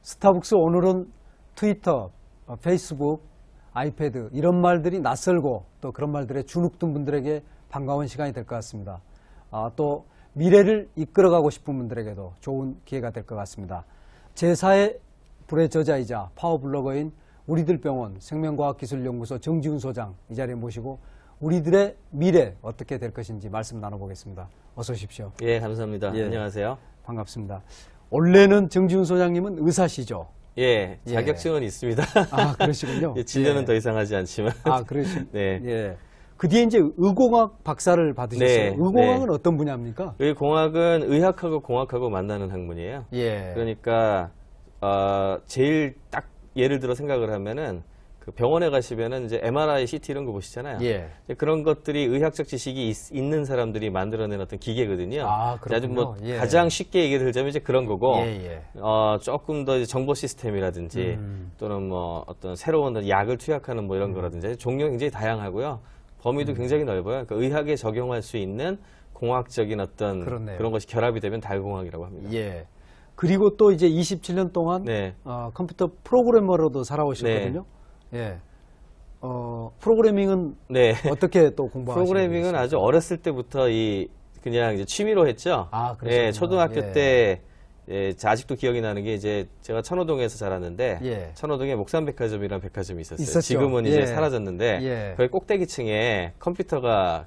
스타벅스 오늘은 트위터, 페이스북, 아이패드 이런 말들이 낯설고 또 그런 말들에 주눅든 분들에게 반가운 시간이 될 것 같습니다. 또 미래를 이끌어가고 싶은 분들에게도 좋은 기회가 될 것 같습니다. 제4의 불의 저자이자 파워블로거인 우리들병원 생명과학기술연구소 정지훈 소장 이 자리에 모시고 우리들의 미래 어떻게 될 것인지 말씀 나눠보겠습니다. 어서 오십시오. 예, 감사합니다. 예. 안녕하세요. 반갑습니다. 원래는 정지훈 소장님은 의사시죠? 예, 자격증은 있습니다. 그러시군요. 예, 진료는 더 이상 하지 않지만. 네. 예. 그 뒤에 이제 의공학 박사를 받으셨어요. 네, 의공학은 어떤 분야입니까? 의공학은 의학하고 공학하고 만나는 학문이에요. 예. 그러니까 제일 딱 예를 들어 생각을 하면은 그 병원에 가시면은 이제 MRI, CT 이런 거 보시잖아요. 예. 그런 것들이 의학적 지식이 있는 사람들이 만들어낸 어떤 기계거든요. 아주 뭐 예. 가장 쉽게 얘기를 들자면 이제 그런 거고, 예. 조금 더 이제 정보 시스템이라든지 또는 뭐 어떤 새로운 약을 투약하는 뭐 이런 거라든지 종류가 굉장히 다양하고요. 범위도 굉장히 넓어요. 그러니까 의학에 적용할 수 있는 공학적인 어떤 그렇네요. 그런 것이 결합이 되면 달공학이라고 합니다. 예. 그리고 또 이제 27년 동안 컴퓨터 프로그래머로도 살아오셨거든요. 예. 프로그래밍은 어떻게 또 공부하시는지? 프로그래밍은 아주 어렸을 때부터 그냥 이제 취미로 했죠. 예, 초등학교 때 아직도 기억이 나는 게 이제 제가 천호동에서 자랐는데 천호동에 목산백화점이라는 백화점이 있었어요. 지금은 이제 사라졌는데 거기 꼭대기층에 컴퓨터가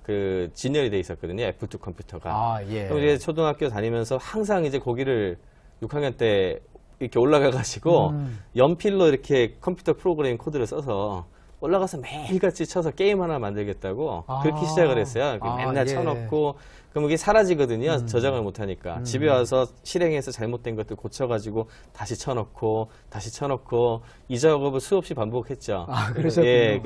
진열이 돼 있었거든요. 애플2 컴퓨터가. 그럼 이제 초등학교 다니면서 항상 이제 거기를 6학년 때 이렇게 올라가가지고 연필로 이렇게 컴퓨터 프로그래밍 코드를 써서 올라가서 매일같이 쳐서 게임 하나 만들겠다고 그렇게 시작을 했어요. 맨날 쳐놓고 그럼 이게 사라지거든요. 저장을 못하니까. 집에 와서 실행해서 잘못된 것들 고쳐가지고 다시 쳐놓고 다시 쳐놓고 이 작업을 수없이 반복했죠. 그러셨군요. 예,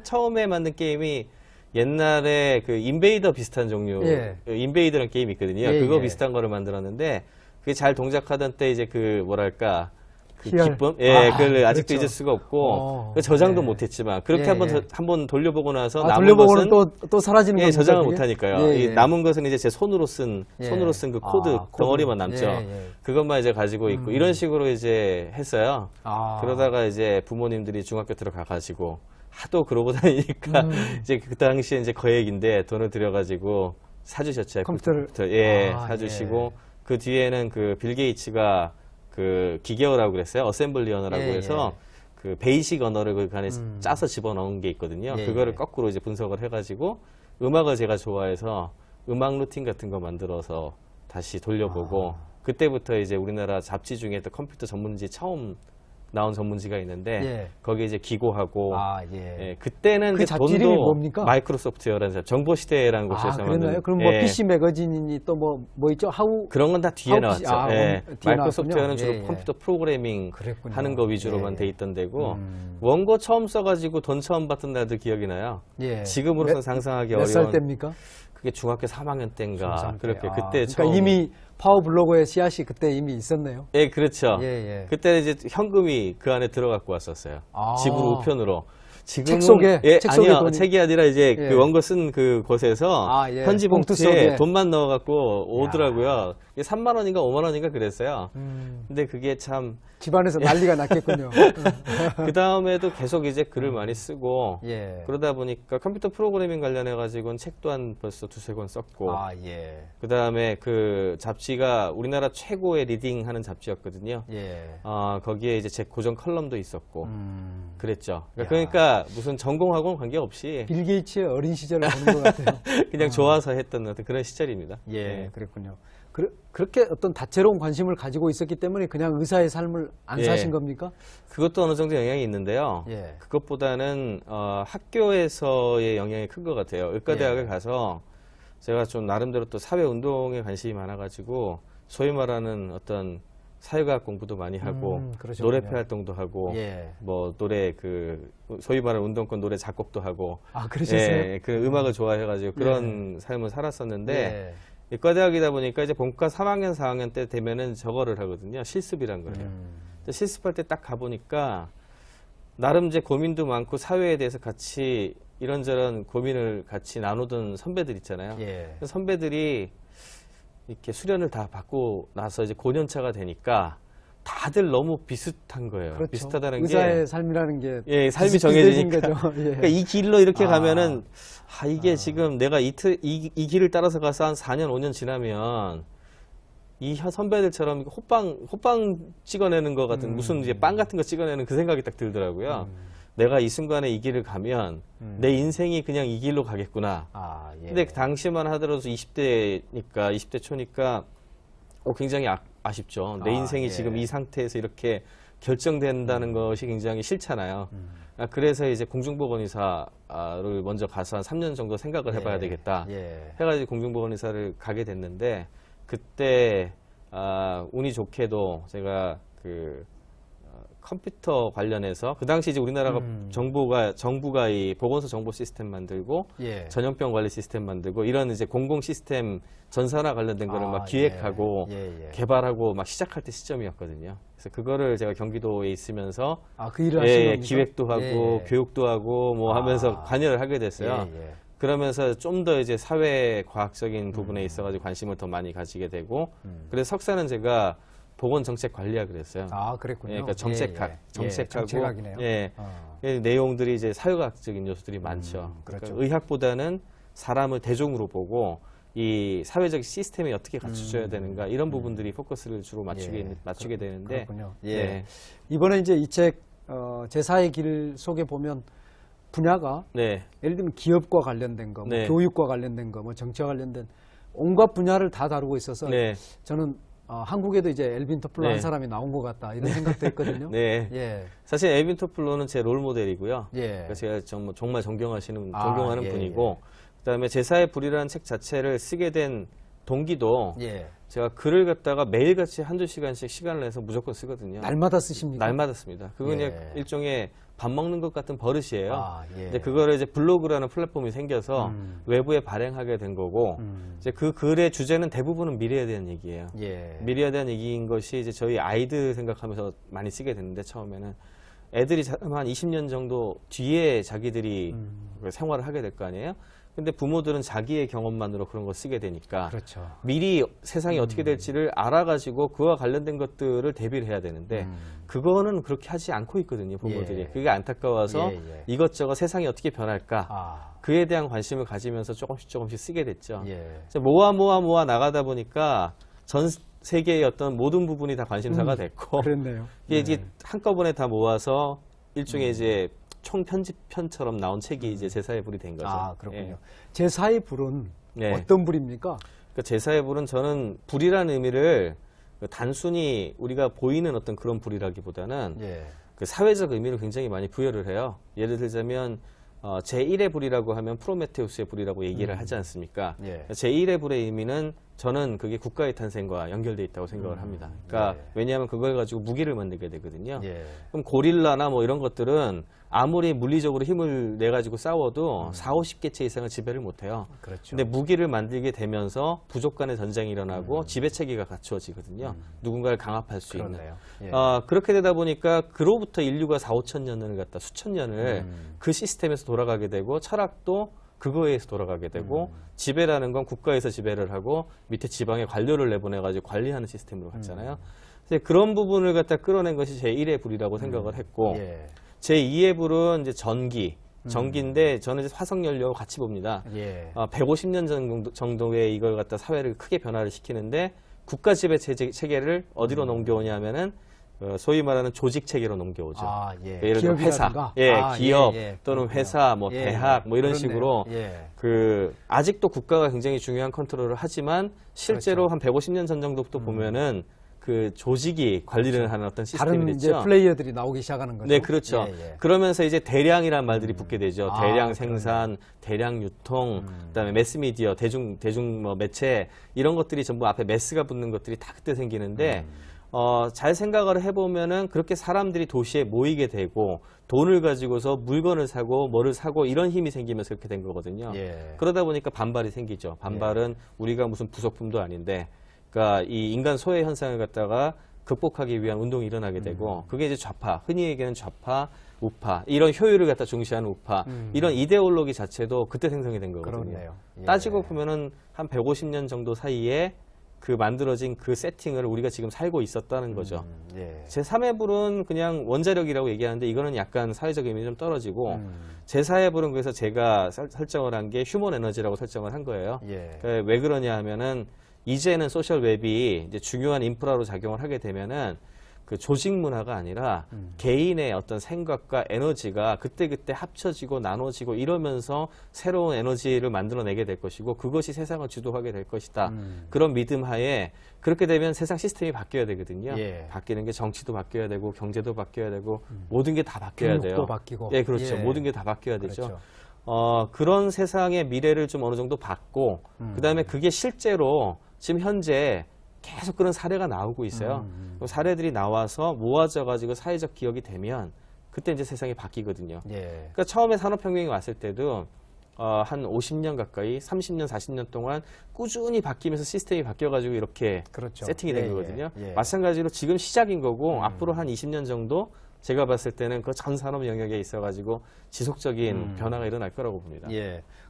처음에 만든 게임이 옛날에 그 인베이더 비슷한 종류, 인베이더라는 게임이 있거든요. 그거 비슷한 거를 만들었는데 그게 잘 동작하던 때 이제 뭐랄까 기쁨? 그걸 아직도 잊을 수가 없고 저장도 못했지만 그렇게 한번 돌려보고 나서 남은 것은 또 사라지는 거죠. 저장을 못하니까요. 이 남은 것은 이제 제 손으로 쓴 그 코드 덩어리만 남죠. 그것만 이제 가지고 있고 이런 식으로 이제 했어요. 그러다가 이제 부모님들이 중학교 들어가가지고 하도 그러고 다니니까 이제 그 당시에 이제 거액인데 돈을 들여가지고 사주셨죠. 컴퓨터를 사주시고 그 뒤에는 빌 게이츠가 기계어라고 그랬어요. 어셈블리 언어라고 해서 그 베이직 언어를 그 안에 짜서 집어넣은 게 있거든요. 그거를 거꾸로 이제 분석을 해가지고 음악을 제가 좋아해서 음악 루틴 같은 거 만들어서 다시 돌려보고 그때부터 이제 우리나라 잡지 중에 또 컴퓨터 전문지 처음 나온 전문지가 있는데 거기에 이제 기고하고 그때는 그 잡지 이름이 뭡니까? 마이크로소프트웨어라는 정보시대라는 곳에서 그랬나요? 그럼 뭐 PC 매거진이 또 뭐 있죠? 그런 건 다 뒤에 나왔죠. 마이크로소프트웨어는 주로 컴퓨터 프로그래밍 하는 거 위주로만 돼 있던 데고 원고 처음 써가지고 돈 처음 받던 날도 기억이 나요. 지금으로서는 상상하기 어려운. 몇 살 때입니까? 그게 중학교 3학년 때인가 그렇게 그때 그러니까 이미 파워블로거의 씨앗이 그때 이미 있었네요. 예, 그렇죠. 그때 이제 현금이 그 안에 들어갖고 왔었어요. 집으로 우편으로. 책 속에? 아니요. 책이 아니라 이제 그 원고 쓴 그 곳에서 편지 봉투에 돈만 넣어갖고 오더라고요. 이게 3만 원인가 5만 원인가 그랬어요. 근데 그게 참 집안에서 난리가 났겠군요. 그 다음에도 계속 이제 글을 많이 쓰고 그러다 보니까 컴퓨터 프로그래밍 관련해가지고는 책도 한 벌써 2-3권 썼고 그 다음에 그 잡지가 우리나라 최고의 리딩하는 잡지였거든요. 거기에 이제 제 고정 컬럼도 있었고 그랬죠. 그러니까 무슨 전공하고는 관계없이 빌 게이츠의 어린 시절을 보는 것 같아요. 그냥 좋아서 했던 어떤 그런 시절입니다. 그랬군요. 그렇게 어떤 다채로운 관심을 가지고 있었기 때문에 그냥 의사의 삶을 안 사신 겁니까? 그것도 어느 정도 영향이 있는데요. 그것보다는 학교에서의 영향이 큰 것 같아요. 의과대학을 가서 제가 좀 나름대로 또 사회운동에 관심이 많아가지고 소위 말하는 어떤 사회과학 공부도 많이 하고 노래회 활동도 하고 뭐 노래 소위 말하는 운동권 노래 작곡도 하고 그러셨어요? 그 음악을 좋아해가지고 그런 삶을 살았었는데 의과대학이다 보니까 이제 본과 3학년, 4학년 때 되면은 저거를 하거든요. 실습이란 거예요. 실습할 때 딱 가보니까 나름 이제 고민도 많고 사회에 대해서 같이 이런저런 고민을 같이 나누던 선배들 있잖아요. 선배들이 이렇게 수련을 다 받고 나서 이제 고년차가 되니까 다들 너무 비슷한 거예요. 그렇죠. 비슷하다는 의사의 게 삶이라는 게 예, 삶이 정해지니까. 거죠. 예. 그러니까 이 길로 이렇게 가면은 이게 지금 내가 이 길을 따라서 가서 한 4년, 5년 지나면 이 선배들처럼 호빵 찍어내는 것 같은 무슨 이제 빵 같은 거 찍어내는 그 생각이 딱 들더라고요. 내가 이 순간에 이 길을 가면 내 인생이 그냥 이 길로 가겠구나. 예. 근데 당시만 하더라도 20대 초니까 굉장히 아쉽죠. 내 인생이 예. 지금 이 상태에서 이렇게 결정된다는 것이 굉장히 싫잖아요. 그래서 이제 공중보건의사를 먼저 가서 한 3년 정도 생각을 해봐야 되겠다. 해가지고 공중보건의사를 가게 됐는데 그때 운이 좋게도 제가 그 컴퓨터 관련해서 그 당시 이제 우리나라가 정부가 이 보건소 정보 시스템 만들고 전염병 관리 시스템 만들고 이런 이제 공공 시스템 전산화 관련된 거를 막 기획하고 개발하고 막 시작할 때 시점이었거든요. 그래서 그거를 제가 경기도에 있으면서 그 일을 하시는 기획도 하고 교육도 하고 뭐 하면서 관여를 하게 됐어요. 그러면서 좀 더 이제 사회 과학적인 부분에 있어가지고 관심을 더 많이 가지게 되고 그래서 석사는 제가 보건정책관리학을 했어요. 그랬군요. 그러니까 정책하고 정책학이네요. 내용들이 이제 사회과학적인 요소들이 많죠. 그렇죠. 그러니까 의학보다는 사람을 대중으로 보고 이 사회적 시스템이 어떻게 갖춰져야 되는가 이런 부분들이 포커스를 주로 맞추게 되는데 그렇군요. 이번에 이제 이 책 제4의 길 속에 보면 분야가 예를 들면 기업과 관련된 거, 뭐 교육과 관련된 거, 뭐 정치와 관련된 온갖 분야를 다 다루고 있어서 저는 한국에도 이제 엘빈 토플러 한 사람이 나온 것 같다 이런 생각도 했거든요. 사실 엘빈 토플러는 제 롤 모델이고요. 그러니까 제가 정말 존경하는 분이고, 그다음에 제4의 불이라는 책 자체를 쓰게 된 동기도 제가 글을 갖다가 매일같이 한두 시간씩 시간을 내서 무조건 쓰거든요. 날마다 쓰십니까? 날마다 씁니다. 그건 일종의 밥 먹는 것 같은 버릇이에요. 근데 그거를 이제 블로그라는 플랫폼이 생겨서 외부에 발행하게 된 거고, 이제 그 글의 주제는 대부분은 미래에 대한 얘기예요. 미래에 대한 얘기인 것이 이제 저희 아이들 생각하면서 많이 쓰게 됐는데 처음에는 애들이 한 20년 정도 뒤에 자기들이 생활을 하게 될 거 아니에요? 근데 부모들은 자기의 경험만으로 그런 걸 쓰게 되니까 미리 세상이 어떻게 될지를 알아가지고 그와 관련된 것들을 대비를 해야 되는데 그거는 그렇게 하지 않고 있거든요, 부모들이. 그게 안타까워서 이것저것 세상이 어떻게 변할까 그에 대한 관심을 가지면서 조금씩 쓰게 됐죠. 모아 나가다 보니까 전 세계의 어떤 모든 부분이 다 관심사가 됐고 이게 이제 한꺼번에 다 모아서 일종의 이제 총편집편처럼 나온 책이 이제 제4의 불이 된 거죠. 그렇군요. 제4의 불은 어떤 불입니까? 그러니까 제4의 불은 저는 불이라는 의미를 단순히 우리가 보이는 어떤 그런 불이라기보다는 그 사회적 의미를 굉장히 많이 부여를 해요. 예를 들자면 제1의 불이라고 하면 프로메테우스의 불이라고 얘기를 하지 않습니까? 제1의 불의 의미는 저는 그게 국가의 탄생과 연결돼 있다고 생각을 합니다. 그러니까 왜냐하면 그걸 가지고 무기를 만들게 되거든요. 그럼 고릴라나 뭐 이런 것들은 아무리 물리적으로 힘을 내 가지고 싸워도 40-50개체 이상을 지배를 못 해요. 근데 무기를 만들게 되면서 부족 간의 전쟁이 일어나고 지배 체계가 갖추어지거든요. 누군가를 강압할 수 있는. 그렇게 되다 보니까 그로부터 인류가 4-5천 년을 갖다 수천 년을 그 시스템에서 돌아가게 되고 철학도 그거에 의해서 돌아가게 되고 지배라는 건 국가에서 지배를 하고 밑에 지방에 관료를 내보내가지고 관리하는 시스템으로 갔잖아요. 그런 부분을 갖다 끌어낸 것이 제1의 불이라고 생각을 했고 제2의 불은 이제 전기인데 저는 이제 화석연료하고 같이 봅니다. 150년 정도의 이걸 갖다 사회를 크게 변화를 시키는데 국가 지배 체계를 어디로 넘겨오냐면은 소위 말하는 조직 체계로 넘겨오죠. 예를 들어 회사, 기업 또는 회사, 뭐 대학, 뭐 이런 식으로 아직도 국가가 굉장히 중요한 컨트롤을 하지만 실제로 한 150년 전 정도부터 보면은 그 조직이 관리를 하는 어떤 시스템이 다른 됐죠. 이제 플레이어들이 나오기 시작하는 거죠. 네, 그렇죠. 그러면서 이제 대량이라는 말들이 붙게 되죠. 대량 생산, 대량 유통, 그다음에 매스미디어, 대중 뭐 매체 이런 것들이 전부 앞에 매스가 붙는 것들이 다 그때 생기는데. 잘 생각을 해보면은 그렇게 사람들이 도시에 모이게 되고 돈을 가지고서 물건을 사고 뭐를 사고 이런 힘이 생기면서 그렇게 된 거거든요. 그러다 보니까 반발이 생기죠. 반발은 우리가 무슨 부속품도 아닌데, 그러니까 이 인간 소외 현상을 갖다가 극복하기 위한 운동이 일어나게 되고 그게 이제 좌파, 흔히 얘기하는 좌파, 우파 이런 효율을 갖다 중시하는 우파 이런 이데올로기 자체도 그때 생성이 된 거거든요. 따지고 보면은 한 150년 정도 사이에 그 만들어진 그 세팅을 우리가 지금 살고 있었다는 거죠. 제3의 불은 그냥 원자력이라고 얘기하는데 이거는 약간 사회적 의미는 좀 떨어지고 제4의 불은 그래서 제가 설정을 한 게 휴먼 에너지라고 설정을 한 거예요. 그러니까 왜 그러냐 하면은 이제는 소셜 웹이 이제 중요한 인프라로 작용을 하게 되면은 그 조직 문화가 아니라 개인의 어떤 생각과 에너지가 그때그때 합쳐지고 나눠지고 이러면서 새로운 에너지를 만들어내게 될 것이고 그것이 세상을 주도하게 될 것이다. 그런 믿음 하에 그렇게 되면 세상 시스템이 바뀌어야 되거든요. 바뀌는 게 정치도 바뀌어야 되고 경제도 바뀌어야 되고 모든 게 다 바뀌어야 돼요. 교육도 바뀌고. 예, 그렇죠. 모든 게 다 바뀌어야 되죠. 그렇죠. 그런 세상의 미래를 좀 어느 정도 봤고 그다음에 그게 실제로 지금 현재 계속 그런 사례가 나오고 있어요. 그 사례들이 나와서 모아져 가지고 사회적 기억이 되면 그때 이제 세상이 바뀌거든요. 그러니까 처음에 산업혁명이 왔을 때도 한 50년 가까이 30년 40년 동안 꾸준히 바뀌면서 시스템이 바뀌어 가지고 이렇게 그렇죠. 세팅이 된 거거든요. 마찬가지로 지금 시작인 거고 앞으로 한 20년 정도 제가 봤을 때는 그 전 산업 영역에 있어 가지고 지속적인 변화가 일어날 거라고 봅니다.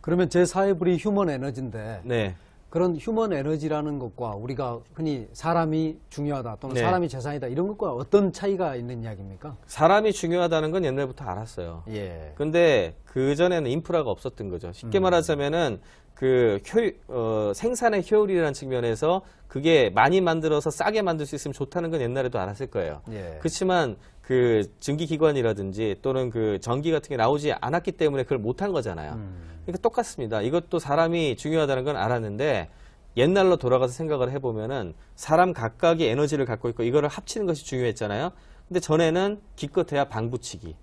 그러면 제4의 휴먼 에너지인데 네. 그런 휴먼 에너지라는 것과 우리가 흔히 사람이 중요하다 또는 사람이 재산이다 이런 것과 어떤 차이가 있는 이야기입니까? 사람이 중요하다는 건 옛날부터 알았어요. 근데 그전에는 인프라가 없었던 거죠. 쉽게 말하자면은 그 생산의 효율이라는 측면에서 그게 많이 만들어서 싸게 만들 수 있으면 좋다는 건 옛날에도 알았을 거예요. 그렇지만 그 증기기관이라든지 또는 그 전기 같은 게 나오지 않았기 때문에 그걸 못한 거잖아요. 그러니까 똑같습니다. 이것도 사람이 중요하다는 건 알았는데 옛날로 돌아가서 생각을 해보면은 사람 각각의 에너지를 갖고 있고 이거를 합치는 것이 중요했잖아요. 근데 전에는 기껏해야 방부치기.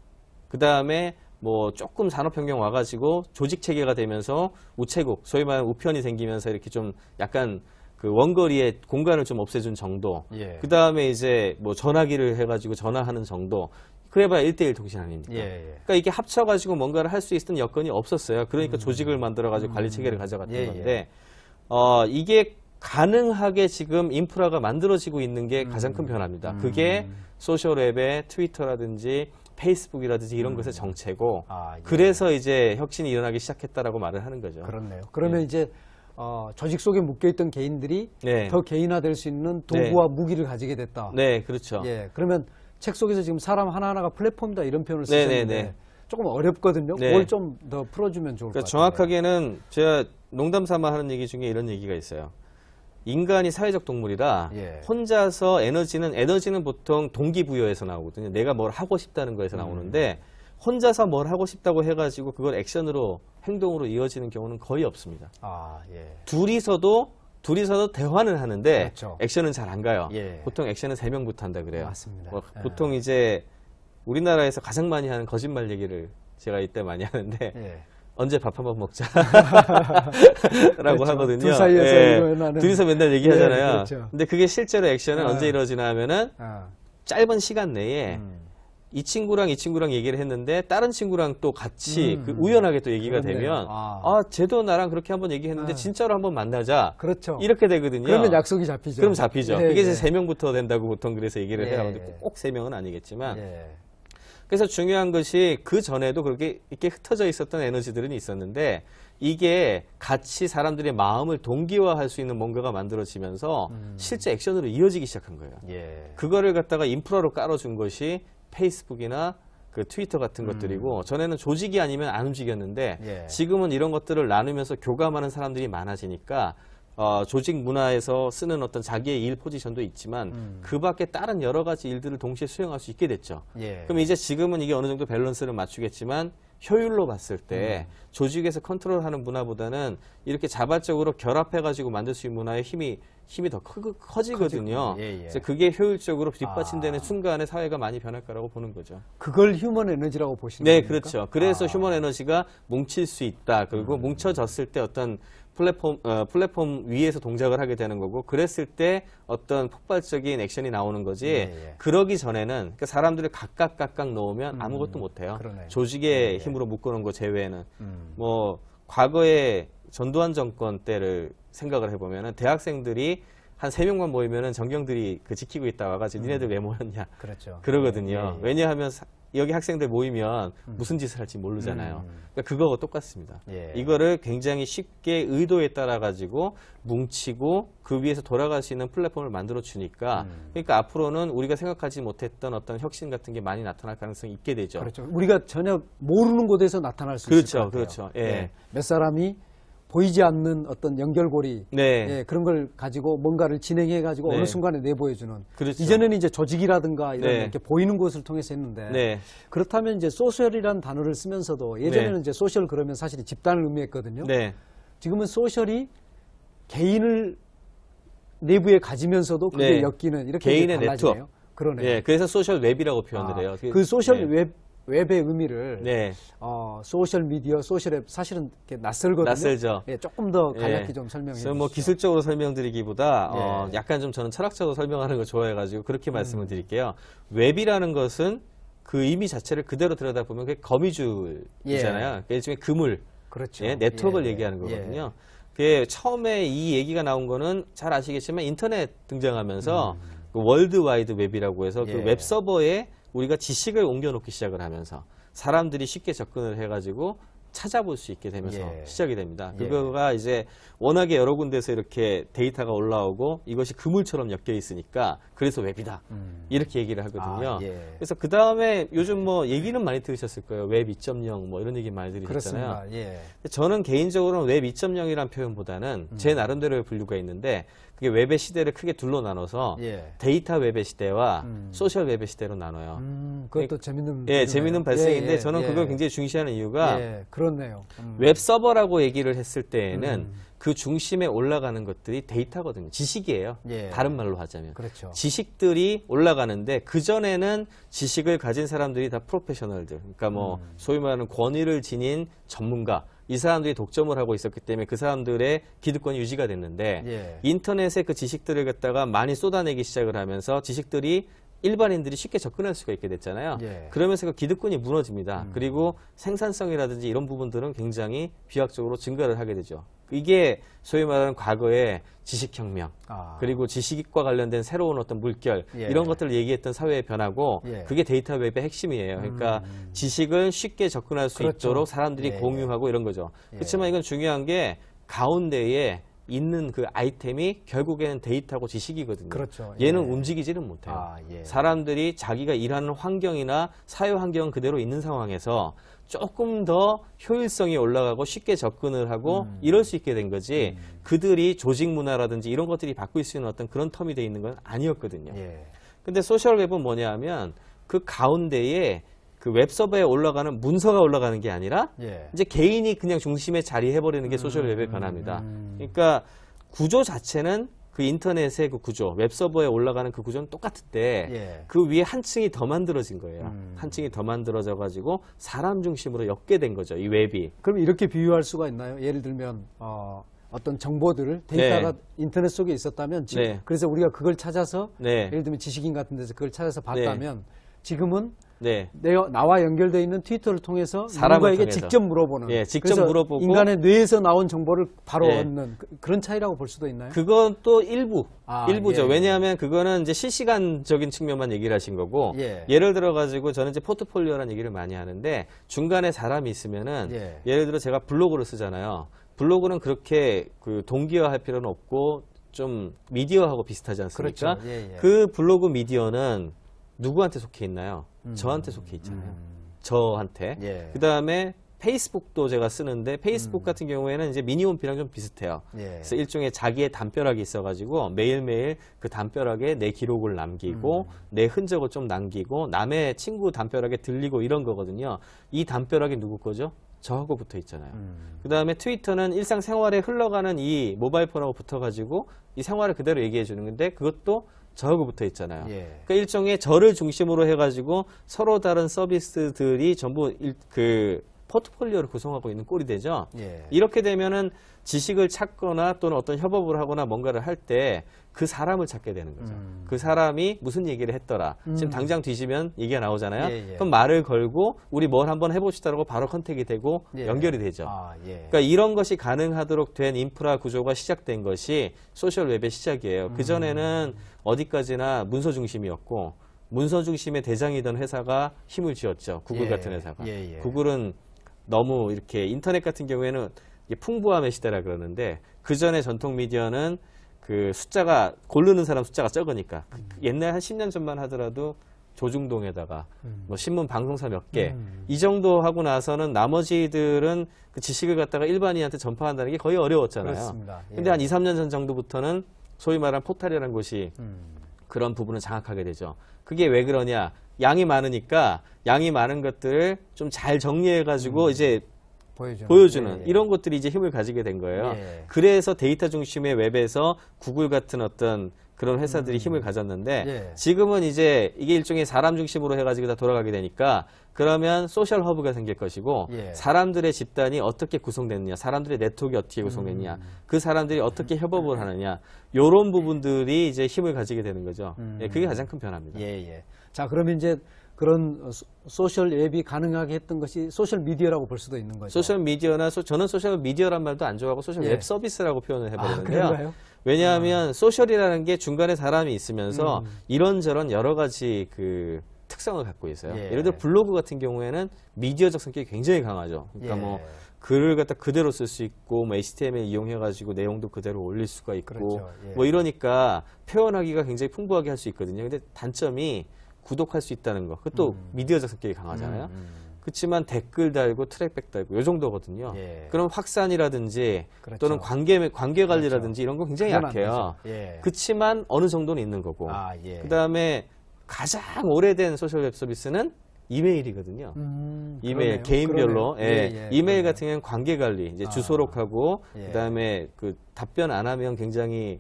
그 다음에 뭐 조금 산업혁명 와가지고 조직체계가 되면서 우체국, 소위 말하는 우편이 생기면서 이렇게 좀 약간 그 원거리의 공간을 좀 없애준 정도. 그 다음에 이제 뭐 전화기를 해가지고 전화하는 정도. 그래봐야 1대1 통신 아닙니까? 그러니까 이게 합쳐가지고 뭔가를 할 수 있었던 여건이 없었어요. 그러니까 조직을 만들어가지고 관리체계를 가져갔던 건데, 이게 가능하게 지금 인프라가 만들어지고 있는 게 가장 큰 변화입니다. 그게 소셜앱의 트위터라든지 페이스북이라든지 이런 것의 정체고, 그래서 이제 혁신이 일어나기 시작했다라고 말을 하는 거죠. 그렇네요. 그러면 이제 조직 속에 묶여있던 개인들이 더 개인화될 수 있는 도구와 무기를 가지게 됐다. 네, 그렇죠. 그러면 책 속에서 지금 사람 하나하나가 플랫폼이다 이런 표현을 쓰셨는데 조금 어렵거든요. 그걸 좀 더 풀어주면 좋을 것 같아요. 정확하게는 제가 농담 삼아 하는 얘기 중에 이런 얘기가 있어요. 인간이 사회적 동물이라 혼자서 에너지는 보통 동기부여에서 나오거든요. 내가 뭘 하고 싶다는 거에서 나오는데 혼자서 뭘 하고 싶다고 해가지고 그걸 액션으로 행동으로 이어지는 경우는 거의 없습니다. 둘이서도 대화는 하는데 액션은 잘 안 가요. 보통 액션은 3명부터 한다 그래요. 맞습니다. 보통 이제 우리나라에서 가장 많이 하는 거짓말 얘기를 제가 이때 많이 하는데 언제 밥 한번 먹자 라고 하거든요. 둘 사이에서 둘이서 맨날 얘기하잖아요. 근데 그게 실제로 액션은 언제 이루어지나 하면은 짧은 시간 내에 이 친구랑 얘기를 했는데 다른 친구랑 또 같이 우연하게 또 얘기가 되면 쟤도 나랑 그렇게 한번 얘기했는데 진짜로 한번 만나자. 이렇게 되거든요. 그러면 약속이 잡히죠. 그럼 잡히죠. 그게 이제 3명부터 된다고 보통 그래서 얘기를 해요. 근데 꼭 3명은 아니겠지만. 그래서 중요한 것이 그 전에도 그렇게 이렇게 흩어져 있었던 에너지들은 있었는데 이게 같이 사람들의 마음을 동기화할 수 있는 뭔가가 만들어지면서 실제 액션으로 이어지기 시작한 거예요. 그거를 갖다가 인프라로 깔아준 것이 페이스북이나 그 트위터 같은 것들이고 전에는 조직이 아니면 안 움직였는데 지금은 이런 것들을 나누면서 교감하는 사람들이 많아지니까 조직 문화에서 쓰는 어떤 자기의 일 포지션도 있지만 그 밖에 다른 여러 가지 일들을 동시에 수행할 수 있게 됐죠. 그럼 이제 지금은 이게 어느 정도 밸런스를 맞추겠지만 효율로 봤을 때 조직에서 컨트롤하는 문화보다는 이렇게 자발적으로 결합해가지고 만들 수 있는 문화의 힘이 더 커지거든요. 그래서 그게 효율적으로 뒷받침되는 순간에 사회가 많이 변할 거라고 보는 거죠. 그걸 휴먼 에너지라고 보시는 네, 겁니까? 그렇죠. 그래서 휴먼 에너지가 뭉칠 수 있다. 그리고 뭉쳐졌을 때 어떤 플랫폼 위에서 동작을 하게 되는 거고 그랬을 때 어떤 폭발적인 액션이 나오는 거지 그러기 전에는 그러니까 사람들을 각각 놓으면 아무것도 못해요. 조직의 힘으로 묶어놓은 거 제외에는 뭐 과거에 전두환 정권 때를 생각을 해보면 대학생들이 한 3명만 모이면은 정경들이 그 지키고 있다 와가지고 니네들 왜 모였냐. 그렇죠. 그러거든요. 왜냐하면 여기 학생들 모이면 무슨 짓을 할지 모르잖아요. 그러니까 그거하고 똑같습니다. 이거를 굉장히 쉽게 의도에 따라 가지고 뭉치고 그 위에서 돌아갈 수 있는 플랫폼을 만들어 주니까 그러니까 앞으로는 우리가 생각하지 못했던 어떤 혁신 같은 게 많이 나타날 가능성이 있게 되죠. 그렇죠. 우리가 전혀 모르는 곳에서 나타날 수 있을 것 같아요. 그렇죠. 예. 몇 사람이 보이지 않는 어떤 연결고리 그런 걸 가지고 뭔가를 진행해 가지고 어느 순간에 내보여주는. 그렇죠. 이전에는 이제 조직이라든가 이런 이렇게 보이는 곳을 통해서 했는데 그렇다면 이제 소셜이라는 단어를 쓰면서도 예전에는 이제 소셜 그러면 사실 집단을 의미했거든요. 지금은 소셜이 개인을 내부에 가지면서도 그게 엮이는 이렇게 개인의 달라지네요. 네트워크. 그러네요. 그래서 소셜 웹이라고 표현을 해요. 그 소셜 웹의 의미를 소셜 미디어, 소셜 앱 사실은 낯설거든요. 낯설죠. 조금 더 간략히 좀 설명해 주시죠. 뭐 기술적으로 설명드리기보다 약간 좀 저는 철학적으로 설명하는 걸 좋아해가지고 그렇게 말씀을 드릴게요. 웹이라는 것은 그 의미 자체를 그대로 들여다보면 그게 거미줄이잖아요. 일종의 그물, 그렇죠. 네트워크를 얘기하는 거거든요. 그게 처음에 이 얘기가 나온 거는 잘 아시겠지만 인터넷 등장하면서 그 월드와이드 웹이라고 해서 그 웹 서버에 우리가 지식을 옮겨놓기 시작을 하면서 사람들이 쉽게 접근을 해가지고 찾아볼 수 있게 되면서 시작이 됩니다. 그거가 이제 워낙에 여러 군데서 이렇게 데이터가 올라오고 이것이 그물처럼 엮여 있으니까 그래서 웹이다. 이렇게 얘기를 하거든요. 그래서 그 다음에 요즘 뭐 얘기는 많이 들으셨을 거예요. 웹 2.0 뭐 이런 얘기 많이 들으셨잖아요. 저는 개인적으로는 웹 2.0이라는 표현보다는 제 나름대로의 분류가 있는데 그게 웹의 시대를 크게 둘로 나눠서 데이터 웹의 시대와 소셜 웹의 시대로 나눠요. 그것도 재밌는 재밌는 발생인데 저는 그걸 굉장히 중시하는 이유가 그렇네요. 웹 서버라고 얘기를 했을 때에는 그 중심에 올라가는 것들이 데이터거든요. 지식이에요. 다른 말로 하자면. 그렇죠. 지식들이 올라가는데 그전에는 지식을 가진 사람들이 다 프로페셔널들. 그러니까 뭐 소위 말하는 권위를 지닌 전문가. 이 사람들이 독점을 하고 있었기 때문에 그 사람들의 기득권이 유지가 됐는데 인터넷에 그 지식들을 갖다가 많이 쏟아내기 시작을 하면서 지식들이 일반인들이 쉽게 접근할 수가 있게 됐잖아요. 그러면서 그 기득권이 무너집니다. 그리고 생산성이라든지 이런 부분들은 굉장히 비약적으로 증가를 하게 되죠. 이게 소위 말하는 과거의 지식혁명, 그리고 지식과 관련된 새로운 어떤 물결, 이런 것들을 얘기했던 사회의 변화고, 그게 데이터 웹의 핵심이에요. 그러니까 지식을 쉽게 접근할 수 있도록 사람들이 공유하고 이런 거죠. 그렇지만 이건 중요한 게 가운데에 있는 그 아이템이 결국에는 데이터고 지식이거든요. 얘는 움직이지는 못해요. 사람들이 자기가 일하는 환경이나 사회 환경은 그대로 있는 상황에서 조금 더 효율성이 올라가고 쉽게 접근을 하고 이럴 수 있게 된 거지 그들이 조직 문화라든지 이런 것들이 바꿀 수 있는 어떤 그런 텀이 돼 있는 건 아니었거든요. 근데 소셜 웹은 뭐냐 하면 그 가운데에 그 웹서버에 올라가는 문서가 올라가는 게 아니라 이제 개인이 그냥 중심에 자리해버리는 게 소셜 웹의 변화입니다. 그러니까 구조 자체는 그 인터넷의 그 구조, 웹서버에 올라가는 그 구조는 똑같은데 그 위에 한 층이 더 만들어진 거예요. 한 층이 더 만들어져 가지고 사람 중심으로 엮게 된 거죠. 이 웹이. 그럼 이렇게 비유할 수가 있나요? 예를 들면 어떤 정보들을 데이터가 인터넷 속에 있었다면 지금 그래서 우리가 그걸 찾아서 예를 들면 지식인 같은 데서 그걸 찾아서 봤다면 지금은 나와 연결되어 있는 트위터를 통해서 누군가에게 직접 물어보는 직접 물어보고 인간의 뇌에서 나온 정보를 바로 얻는 그런 차이라고 볼 수도 있나요? 그건 또 일부죠. 왜냐하면 그거는 이제 실시간적인 측면만 얘기를 하신 거고 예를 들어 가지고 저는 이제 포트폴리오라는 얘기를 많이 하는데 중간에 사람이 있으면은 예를 들어 제가 블로그를 쓰잖아요. 블로그는 그렇게 그 동기화할 필요는 없고 좀 미디어하고 비슷하지 않습니까? 그 블로그 미디어는 누구한테 속해 있나요? 저한테 속해 있잖아요. 저한테. 그 다음에 페이스북도 제가 쓰는데 페이스북 같은 경우에는 이제 미니홈피랑 좀 비슷해요. 그래서 일종의 자기의 담벼락이 있어가지고 매일매일 그 담벼락에 내 기록을 남기고 내 흔적을 좀 남기고 남의 친구 담벼락에 들리고 이런 거거든요. 이 담벼락이 누구 거죠? 저하고 붙어 있잖아요. 그 다음에 트위터는 일상생활에 흘러가는 이 모바일 폰하고 붙어가지고 이 생활을 그대로 얘기해 주는 건데 그것도 저하고 붙어 있잖아요. 그러니까 일종의 저를 중심으로 해가지고 서로 다른 서비스들이 전부 그 포트폴리오를 구성하고 있는 꼴이 되죠. 예. 이렇게 되면은 지식을 찾거나 또는 어떤 협업을 하거나 뭔가를 할 때 그 사람을 찾게 되는 거죠. 그 사람이 무슨 얘기를 했더라. 지금 당장 뒤지면 얘기가 나오잖아요. 예, 예. 그럼 말을 걸고 우리 뭘 한번 해봅시다라고 바로 컨택이 되고 예. 연결이 되죠. 예. 그러니까 이런 것이 가능하도록 된 인프라 구조가 시작된 것이 소셜 웹의 시작이에요. 그전에는 어디까지나 문서 중심이었고 문서 중심의 대장이던 회사가 힘을 쥐었죠. 구글 예. 같은 회사가. 예, 예. 구글은 너무 이렇게 인터넷 같은 경우에는 이게 풍부함의 시대라 그러는데 그 전에 전통 미디어는 그 숫자가 고르는 사람 숫자가 적으니까 옛날 한 10년 전만 하더라도 조중동에다가 뭐 신문 방송사 몇 개 이 정도 하고 나서는 나머지들은 그 지식을 갖다가 일반인한테 전파한다는 게 거의 어려웠잖아요. 그렇습니다. 예. 근데 한 2, 3년 전 정도부터는 소위 말하는 포탈이라는 곳이 그런 부분을 장악하게 되죠. 그게 왜 그러냐? 양이 많으니까 양이 많은 것들을 좀 잘 정리해가지고 이제 보여주는 예. 이런 것들이 이제 힘을 가지게 된 거예요. 예. 그래서 데이터 중심의 웹에서 구글 같은 어떤 그런 회사들이 힘을 가졌는데 예. 지금은 이제 이게 일종의 사람 중심으로 해가지고 다 돌아가게 되니까 그러면 소셜 허브가 생길 것이고 예. 사람들의 집단이 어떻게 구성됐느냐, 사람들의 네트워크가 어떻게 구성됐느냐, 그 사람들이 어떻게 협업을 하느냐 이런 부분들이 이제 힘을 가지게 되는 거죠. 예, 그게 가장 큰 변화입니다. 예. 자, 그러면 이제 그런 소셜 웹이 가능하게 했던 것이 소셜 미디어라고 볼 수도 있는 거죠. 소셜 미디어나 저는 소셜 미디어란 말도 안 좋아하고 소셜 예. 웹 서비스라고 표현을 해버리는데요. 그런가요? 왜냐하면 소셜이라는 게 중간에 사람이 있으면서 이런저런 여러 가지 그 특성을 갖고 있어요. 예. 예를 들어 블로그 같은 경우에는 미디어적 성격이 굉장히 강하죠. 그러니까 예. 뭐 글을 갖다 그대로 쓸 수 있고 뭐 HTML 이용해가지고 내용도 그대로 올릴 수가 있고 그렇죠. 예. 뭐 이러니까 표현하기가 굉장히 풍부하게 할 수 있거든요. 근데 단점이 구독할 수 있다는 거. 그것도 미디어적 성격이 강하잖아요. 그렇지만 댓글 달고 트랙백 달고 요 정도거든요. 예. 그럼 확산이라든지 그렇죠. 또는 관계 관리라든지 이런 건 굉장히 그건 안 약해요. 되죠. 예. 그렇지만 어느 정도는 있는 거고. 예. 그다음에 가장 오래된 소셜 웹 서비스는 이메일이거든요. 이메일 그러네요. 개인별로 그러네요. 예. 예, 이메일 그러네요. 같은 경우는 관계 관리 이제 주소록하고 예. 그다음에 그 답변 안 하면 굉장히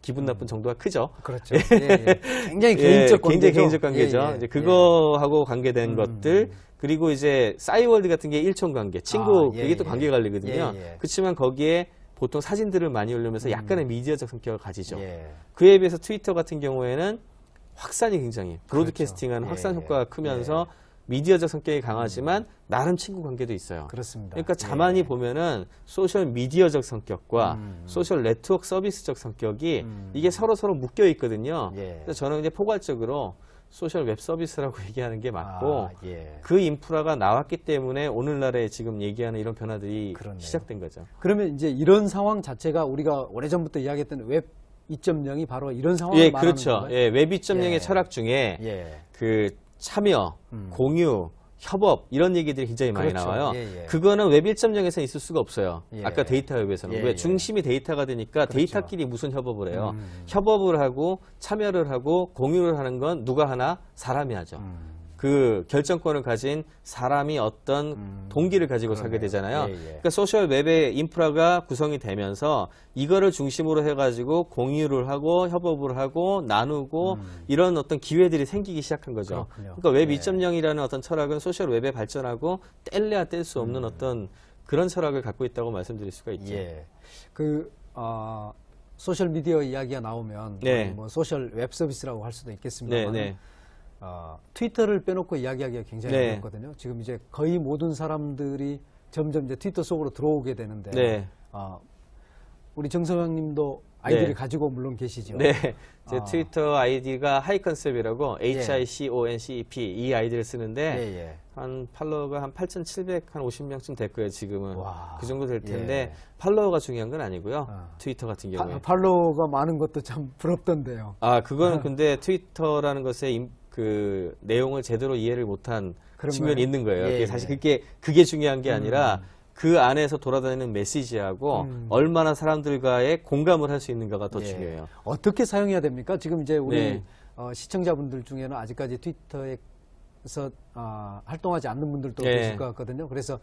기분 나쁜 정도가 크죠. 그렇죠. 예. 굉장히 개인적 관계죠. 굉장히 개인적 관계죠. 예. 이제 그거하고 관계된 것들 그리고 이제 싸이월드 같은 게 일촌 관계, 친구 예, 그게 또 예. 관계 관리거든요. 예. 그렇지만 거기에 보통 사진들을 많이 올리면서 약간의 미디어적 성격을 가지죠. 예. 그에 비해서 트위터 같은 경우에는 확산이 굉장히 브로드캐스팅하는 그렇죠. 확산 예, 효과가 크면서 미디어적 성격이 강하지만 나름 친구 관계도 있어요. 그렇습니다. 그러니까 가만히 예. 보면은 소셜 미디어적 성격과 소셜 네트워크 서비스적 성격이 이게 서로 묶여 있거든요. 예. 그래서 저는 이제 포괄적으로 소셜 웹 서비스라고 얘기하는 게 맞고 예. 그 인프라가 나왔기 때문에 오늘날에 지금 얘기하는 이런 변화들이 그렇네요. 시작된 거죠. 그러면 이제 이런 상황 자체가 우리가 오래전부터 이야기했던 웹 2.0이 바로 이런 상황을 예, 말하는 그렇죠. 건가요? 예, 웹 2.0의 예. 철학 중에 예. 그 참여, 공유, 협업 이런 얘기들이 굉장히 많이 그렇죠. 나와요. 예. 그거는 웹 1.0에서는 있을 수가 없어요. 예. 아까 데이터 웹에서는. 예, 왜 예. 중심이 데이터가 되니까 그렇죠. 데이터끼리 무슨 협업을 해요. 협업을 하고 참여를 하고 공유를 하는 건 누가 하나? 사람이 하죠. 그 결정권을 가진 사람이 어떤 동기를 가지고 살게 되잖아요. 예. 그러니까 소셜 웹의 인프라가 구성이 되면서 이거를 중심으로 해가지고 공유를 하고 협업을 하고 나누고 이런 어떤 기회들이 생기기 시작한 거죠. 그렇군요. 그러니까 웹 예. 2.0이라는 어떤 철학은 소셜 웹에 발전하고 뗄래야 뗄 수 없는 어떤 그런 철학을 갖고 있다고 말씀드릴 수가 있죠. 예. 소셜 미디어 이야기가 나오면 네. 뭐 소셜 웹 서비스라고 할 수도 있겠습니다만 네. 트위터를 빼놓고 이야기하기가 굉장히 네. 어렵거든요. 지금 이제 거의 모든 사람들이 점점 이제 트위터 속으로 들어오게 되는데 네. 우리 정성영님도 아이디를 네. 가지고 물론 계시죠. 네. 제 트위터 아이디가 하이컨셉이라고 HICONCEP 이 아이디를 쓰는데 예. 한 팔로워가 한 8,750명쯤 될 거예요, 지금은. 와. 그 정도 될 텐데 예. 팔로워가 중요한 건 아니고요. 트위터 같은 경우에. 팔로워가 많은 것도 참 부럽던데요. 그거는 근데 트위터라는 것의 그 내용을 제대로 이해를 못한 그런가요? 측면이 있는 거예요. 예, 사실 예. 그게 중요한 게 아니라 그 안에서 돌아다니는 메시지하고 얼마나 사람들과의 공감을 할 수 있는가가 더 중요해요. 어떻게 사용해야 됩니까? 지금 이제 우리 네. 시청자분들 중에는 아직까지 트위터에서 활동하지 않는 분들도 네. 계실 것 같거든요. 그래서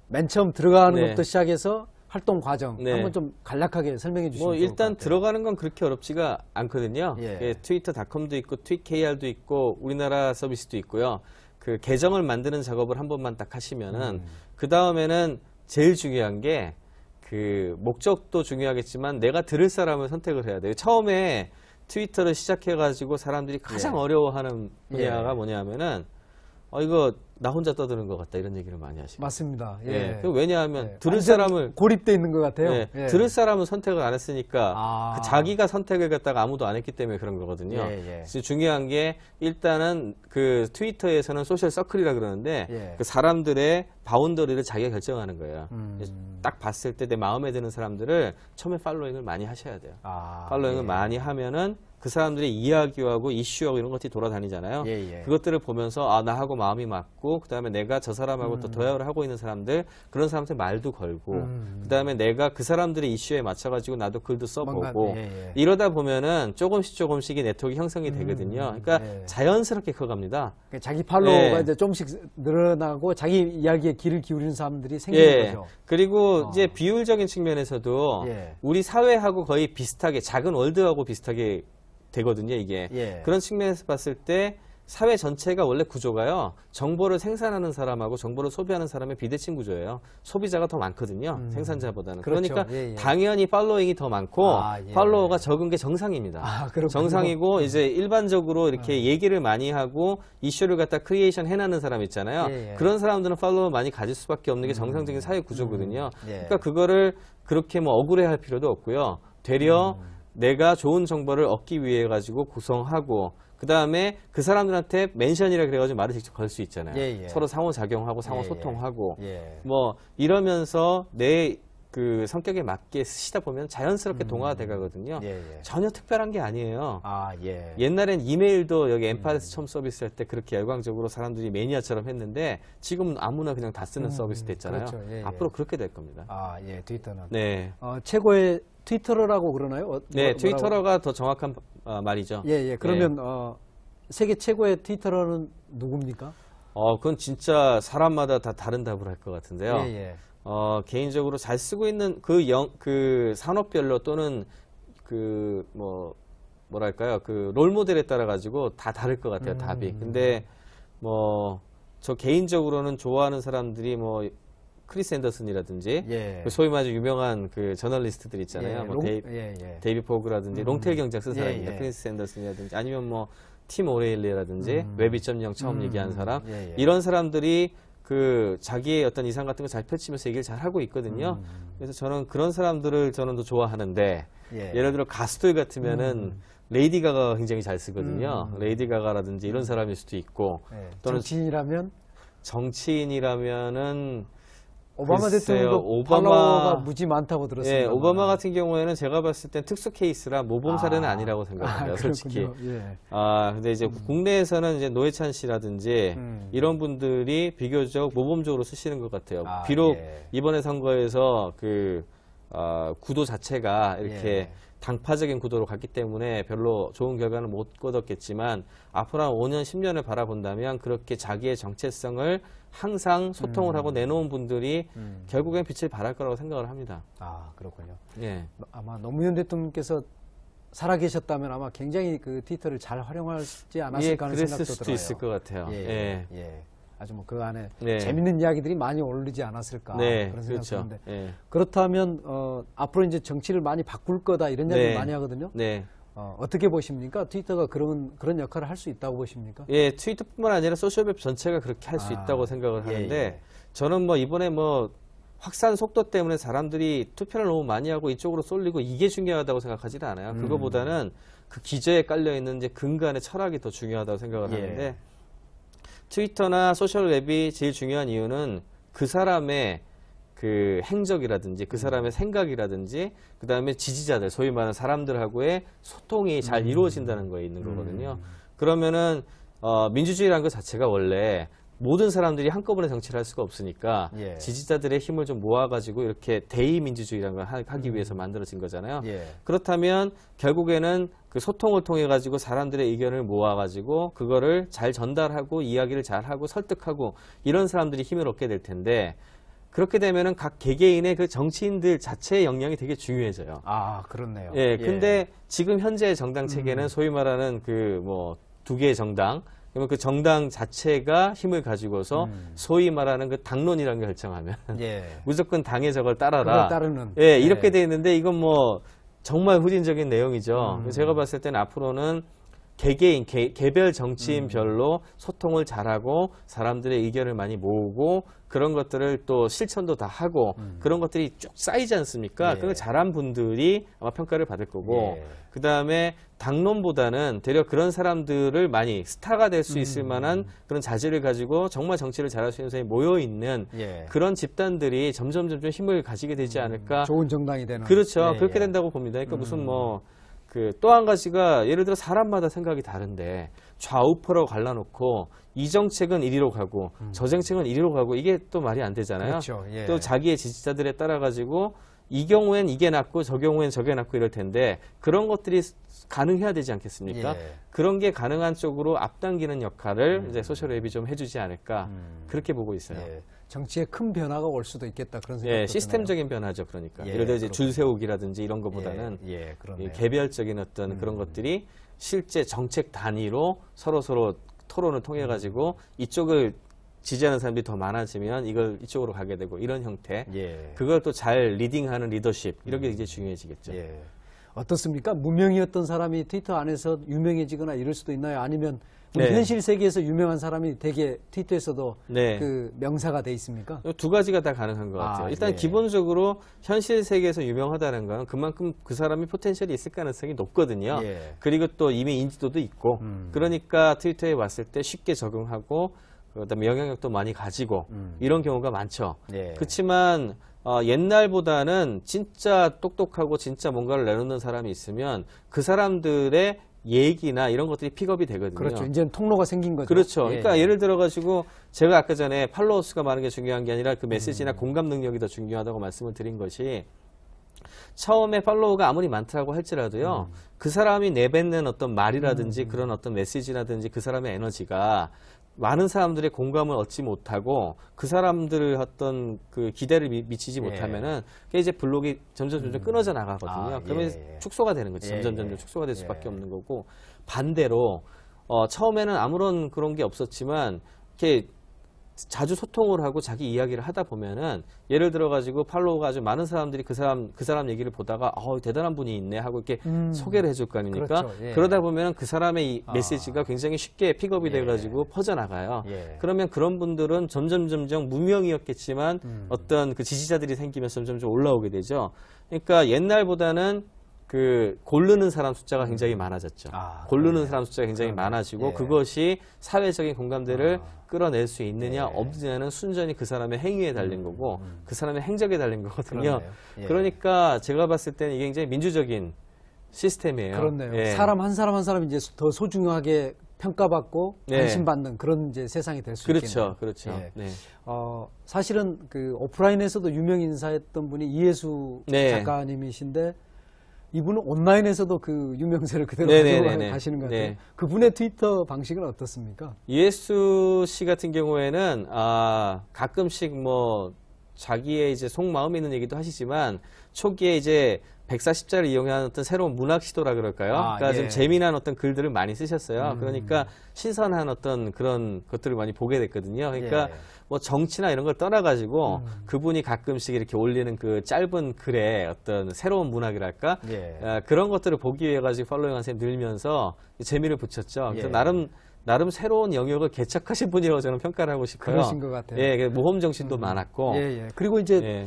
맨 처음 들어가는 네. 것부터 시작해서 활동 과정 네. 한번 좀 간략하게 설명해 주시면 뭐 좋을 것 일단 같아요. 들어가는 건 그렇게 어렵지가 않거든요. 예. 트위터닷컴도 있고 트윗KR도 있고 우리나라 서비스도 있고요. 그 계정을 만드는 작업을 한 번만 딱 하시면은 그 다음에는 제일 중요한 게 그 목적도 중요하겠지만 내가 들을 사람을 선택을 해야 돼요. 처음에 트위터를 시작해가지고 사람들이 가장 어려워하는 분야가 뭐냐면은 이거 나 혼자 떠드는 것 같다 이런 얘기를 많이 하시고 맞습니다. 왜냐하면 들을 사람을 고립돼 있는 것 같아요. 들을 사람은 선택을 안 했으니까 그 자기가 선택을 갖다가 아무도 안 했기 때문에 그런 거거든요. 그래서 중요한 게 일단은 그 트위터에서는 소셜 서클이라 그러는데 그 사람들의 바운더리를 자기가 결정하는 거예요. 딱 봤을 때 내 마음에 드는 사람들을 처음에 팔로잉을 많이 하셔야 돼요. 팔로잉을 많이 하면은 그 사람들의 이야기하고 이슈하고 이런 것들이 돌아다니잖아요. 그것들을 보면서 나하고 마음이 맞고 그 다음에 내가 저 사람하고 또 대화를 하고 있는 사람들 그런 사람한테 말도 걸고 그 다음에 내가 그 사람들의 이슈에 맞춰가지고 나도 글도 써보고 이러다 보면은 조금씩 이 네트워크 형성이 되거든요. 그러니까 자연스럽게 커갑니다. 그러니까 자기 팔로워가 이제 조금씩 늘어나고 자기 이야기에 귀를 기울이는 사람들이 생기는 거죠. 그리고 이제 비율적인 측면에서도 우리 사회하고 거의 비슷하게 작은 월드하고 비슷하게 되거든요, 이게. 그런 측면에서 봤을 때 사회 전체가 원래 구조가요. 정보를 생산하는 사람하고 정보를 소비하는 사람의 비대칭 구조예요. 소비자가 더 많거든요. 생산자보다는. 그렇죠. 그러니까 당연히 팔로잉이 더 많고 팔로워가 적은 게 정상입니다. 정상이고 이제 일반적으로 이렇게 얘기를 많이 하고 이슈를 갖다 크리에이션 해내는 사람 있잖아요. 그런 사람들은 팔로워 많이 가질 수밖에 없는 게 정상적인 사회 구조거든요. 그러니까 그거를 그렇게 뭐 억울해할 필요도 없고요. 되려 내가 좋은 정보를 얻기 위해 가지고 구성하고 그 다음에 그 사람들한테 멘션이라 그래가지고 말을 직접 걸 수 있잖아요. 서로 상호작용하고 상호소통하고 뭐 이러면서 내 그 성격에 맞게 쓰시다 보면 자연스럽게 동화가 돼가거든요. 전혀 특별한 게 아니에요. 옛날엔 이메일도 여기 엠파레스 처음 서비스할 때 그렇게 열광적으로 사람들이 매니아처럼 했는데 지금은 아무나 그냥 다 쓰는 서비스 됐잖아요. 앞으로 그렇게 될 겁니다. 트위터는. 최고의 트위터러라고 그러나요? 네, 트위터러가 더 정확한 말이죠. 그러면 세계 최고의 트위터러는 누굽니까? 그건 진짜 사람마다 다 다른 답을 할 것 같은데요. 개인적으로 잘 쓰고 있는 그 산업별로 또는 뭐랄까요, 그 롤모델에 따라 가지고 다 다를 것 같아요, 답이. 근데 저 개인적으로는 좋아하는 사람들이 크리스 앤더슨이라든지 소위 말해서 유명한 그 저널리스트들 있잖아요. 데이비 포그라든지 롱테일 경제학 쓴 사람입니다. 크리스 앤더슨이라든지 아니면 팀 오레일리라든지 웹 2.0 처음 얘기한 사람 이런 사람들이 그 자기의 어떤 이상 같은 거 잘 펼치면서 얘기를 잘 하고 있거든요. 그래서 저는 그런 사람들을 저는 더 좋아하는데 예를 들어 가수들 같으면은 레이디 가가가 굉장히 잘 쓰거든요. 레이디 가가라든지 이런 사람일 수도 있고 또는 정치인이라면은 오바마 대통령도 팔로워가 무지 많다고 들었습니다. 오바마 같은 경우에는 제가 봤을 땐 특수 케이스라 모범 사례는 아니라고 생각합니다. 솔직히. 근데 이제 국내에서는 이제 노회찬 씨라든지 이런 분들이 비교적 모범적으로 쓰시는 것 같아요. 비록 이번에 선거에서 구도 자체가 이렇게 당파적인 구도로 갔기 때문에 별로 좋은 결과는 못 거뒀겠지만 앞으로 한 5년, 10년을 바라본다면 그렇게 자기의 정체성을 항상 소통을 하고 내놓은 분들이 결국엔 빛을 발할 거라고 생각을 합니다. 그렇군요. 아마 노무현 대통령께서 살아계셨다면 아마 굉장히 그 트위터를 잘 활용하지 않았을까 하는 생각도 들어요. 그랬을 수도 있을 것 같아요. 아주 그 안에 재밌는 이야기들이 많이 오르지 않았을까 그런 생각이 드는데 그렇다면 앞으로 이제 정치를 많이 바꿀 거다 이런 이야기를 많이 하거든요. 어떻게 보십니까? 트위터가 그런 역할을 할 수 있다고 보십니까? 트위터뿐만 아니라 소셜웹 전체가 그렇게 할 수 있다고 생각을 하는데 저는 이번에 확산 속도 때문에 사람들이 투표를 너무 많이 하고 이쪽으로 쏠리고 이게 중요하다고 생각하지는 않아요. 그거보다는 그 기저에 깔려 있는 이제 근간의 철학이 더 중요하다고 생각을 하는데 트위터나 소셜웹이 제일 중요한 이유는 그 사람의 그 행적이라든지 그 사람의 생각이라든지 그 다음에 지지자들 소위 말하는 사람들하고의 소통이 잘 이루어진다는 거에 있는 거거든요. 그러면은 민주주의라는 것 자체가 원래 모든 사람들이 한꺼번에 정치를 할 수가 없으니까 지지자들의 힘을 좀 모아가지고 이렇게 대의민주주의라는 걸 하기 위해서 만들어진 거잖아요. 그렇다면 결국에는 그 소통을 통해 가지고 사람들의 의견을 모아가지고 그거를 잘 전달하고 이야기를 잘하고 설득하고 이런 사람들이 힘을 얻게 될 텐데 그렇게 되면은 각 개개인의 그 정치인들 자체의 역량이 되게 중요해져요. 그렇네요. 근데 지금 현재 정당 체계는 소위 말하는 두 개의 정당 그러면 그 정당 자체가 힘을 가지고서 소위 말하는 그 당론이라는 걸 결정하면 무조건 당에 저걸 따라라. 따르는. 이렇게 돼 있는데 이건 뭐 정말 후진적인 내용이죠. 제가 봤을 때는 앞으로는 개개인, 개별 정치인별로 소통을 잘하고 사람들의 의견을 많이 모으고 그런 것들을 또 실천도 다 하고 그런 것들이 쭉 쌓이지 않습니까? 그걸 잘한 분들이 아마 평가를 받을 거고 그 다음에 당론보다는 되려 그런 사람들을 많이 스타가 될 수 있을 만한 그런 자질을 가지고 정말 정치를 잘할 수 있는 사람이 모여있는 그런 집단들이 점점 힘을 가지게 되지 않을까. 좋은 정당이 되는. 그렇죠. 그렇게 된다고 봅니다. 그러니까 무슨 뭐 또 한 가지가 예를 들어 사람마다 생각이 다른데 좌우표로 갈라놓고 이 정책은 이리로 가고 저 정책은 이리로 가고 이게 또 말이 안 되잖아요. 그렇죠. 또 자기의 지지자들에 따라 가지고 이 경우엔 이게 낫고 저 경우엔 저게 낫고 이럴 텐데 그런 것들이 가능해야 되지 않겠습니까? 그런 게 가능한 쪽으로 앞당기는 역할을 이제 소셜웹이 좀 해주지 않을까 그렇게 보고 있어요. 정치에 큰 변화가 올 수도 있겠다 그런 생각도 시스템적인 변화죠. 그러니까 예를 들어 이제 줄 세우기라든지 이런 것보다는 개별적인 어떤 그런 것들이 실제 정책 단위로 서로 토론을 통해 가지고 이쪽을 지지하는 사람들이 더 많아지면 이걸 이쪽으로 가게 되고 이런 형태 그걸 또 잘 리딩하는 리더십 이런 게 이제 중요해지겠죠. 어떻습니까? 무명이었던 사람이 트위터 안에서 유명해지거나 이럴 수도 있나요? 아니면 현실 세계에서 유명한 사람이 되게 트위터에서도 그 명사가 돼 있습니까? 두 가지가 다 가능한 것 같아요. 일단 기본적으로 현실 세계에서 유명하다는 건 그만큼 그 사람이 포텐셜이 있을 가능성이 높거든요. 그리고 또 이미 인지도도 있고 그러니까 트위터에 왔을 때 쉽게 적응하고 그다음에 영향력도 많이 가지고 이런 경우가 많죠. 그렇지만 옛날보다는 진짜 똑똑하고 진짜 뭔가를 내놓는 사람이 있으면 그 사람들의 얘기나 이런 것들이 픽업이 되거든요. 그렇죠. 이제는 통로가 생긴 거죠. 그렇죠. 그러니까 예를 들어가지고 제가 아까 전에 팔로워 수가 많은 게 중요한 게 아니라 그 메시지나 공감 능력이 더 중요하다고 말씀을 드린 것이 처음에 팔로워가 아무리 많다고 할지라도요. 그 사람이 내뱉는 어떤 말이라든지 그런 어떤 메시지라든지 그 사람의 에너지가 많은 사람들의 공감을 얻지 못하고 그 사람들의 어떤 그 기대를 미치지 못하면은 그게 이제 블록이 점점 끊어져 나가거든요. 그러면 축소가 되는 거죠. 점점 축소가 될 수밖에 없는 거고 반대로 처음에는 아무런 그런 게 없었지만 이렇게 자주 소통을 하고 자기 이야기를 하다 보면은 예를 들어 가지고 팔로우가 아주 많은 사람들이 그 사람 얘기를 보다가 대단한 분이 있네 하고 이렇게 소개를 해줄 거 아닙니까? 그렇죠. 그러다 보면은 그 사람의 이 메시지가 굉장히 쉽게 픽업이 돼 가지고 퍼져나가요. 그러면 그런 분들은 점점 무명이었겠지만 어떤 그 지지자들이 생기면서 점점 올라오게 되죠. 그러니까 옛날보다는 그 고르는 사람 숫자가 굉장히 많아졌죠. 고르는 사람 숫자가 굉장히 많아지고 그것이 사회적인 공감대를 끌어낼 수 있느냐 없느냐는 순전히 그 사람의 행위에 달린 거고 그 사람의 행적에 달린 거거든요. 그러니까 제가 봤을 때는 이게 굉장히 민주적인 시스템이에요. 그렇네요. 사람 한 사람 이제 더 소중하게 평가받고 관심받는 그런 이제 세상이 될 수 있겠네요. 그렇죠. 사실은 그 오프라인에서도 유명 인사였던 분이 이해수 작가님이신데 이분은 온라인에서도 그 유명세를 그대로 가지고 가시는 것 같아요. 그분의 트위터 방식은 어떻습니까? 이해수 씨 같은 경우에는 가끔씩 뭐 자기의 이제 속마음에 있는 얘기도 하시지만 초기에 이제 140자를 이용한 어떤 새로운 문학 시도라 그럴까요? 그러니까 좀 재미난 어떤 글들을 많이 쓰셨어요. 그러니까 신선한 어떤 그런 것들을 많이 보게 됐거든요. 그러니까 뭐 정치나 이런 걸 떠나가지고 그분이 가끔씩 이렇게 올리는 그 짧은 글의 어떤 새로운 문학이랄까? 그런 것들을 보기 위해 가지고 팔로잉 한 늘면서 재미를 붙였죠. 그래서 나름 새로운 영역을 개척하신 분이라고 저는 평가를 하고 싶어요. 그러신 것 같아요. 모험 정신도 많았고. 그리고 이제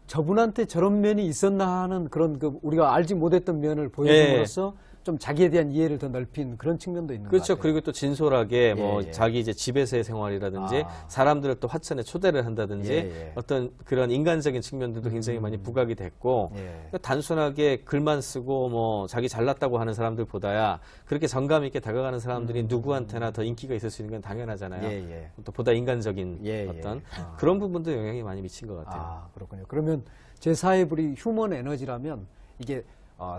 저분한테 저런 면이 있었나 하는 그런 우리가 알지 못했던 면을 보여줌으로써 좀 자기에 대한 이해를 더 넓힌 그런 측면도 있는 것 같아요. 그리고 또 진솔하게 자기 이제 집에서의 생활이라든지 사람들을 또 화천에 초대를 한다든지 어떤 그런 인간적인 측면들도 굉장히 많이 부각이 됐고 그러니까 단순하게 글만 쓰고 뭐 자기 잘났다고 하는 사람들보다야 그렇게 정감 있게 다가가는 사람들이 누구한테나 더 인기가 있을 수 있는 건 당연하잖아요. 또 보다 인간적인 어떤 그런 부분도 영향이 많이 미친 것 같아요. 그렇군요. 그러면 제4의 불이 휴먼 에너지라면 이게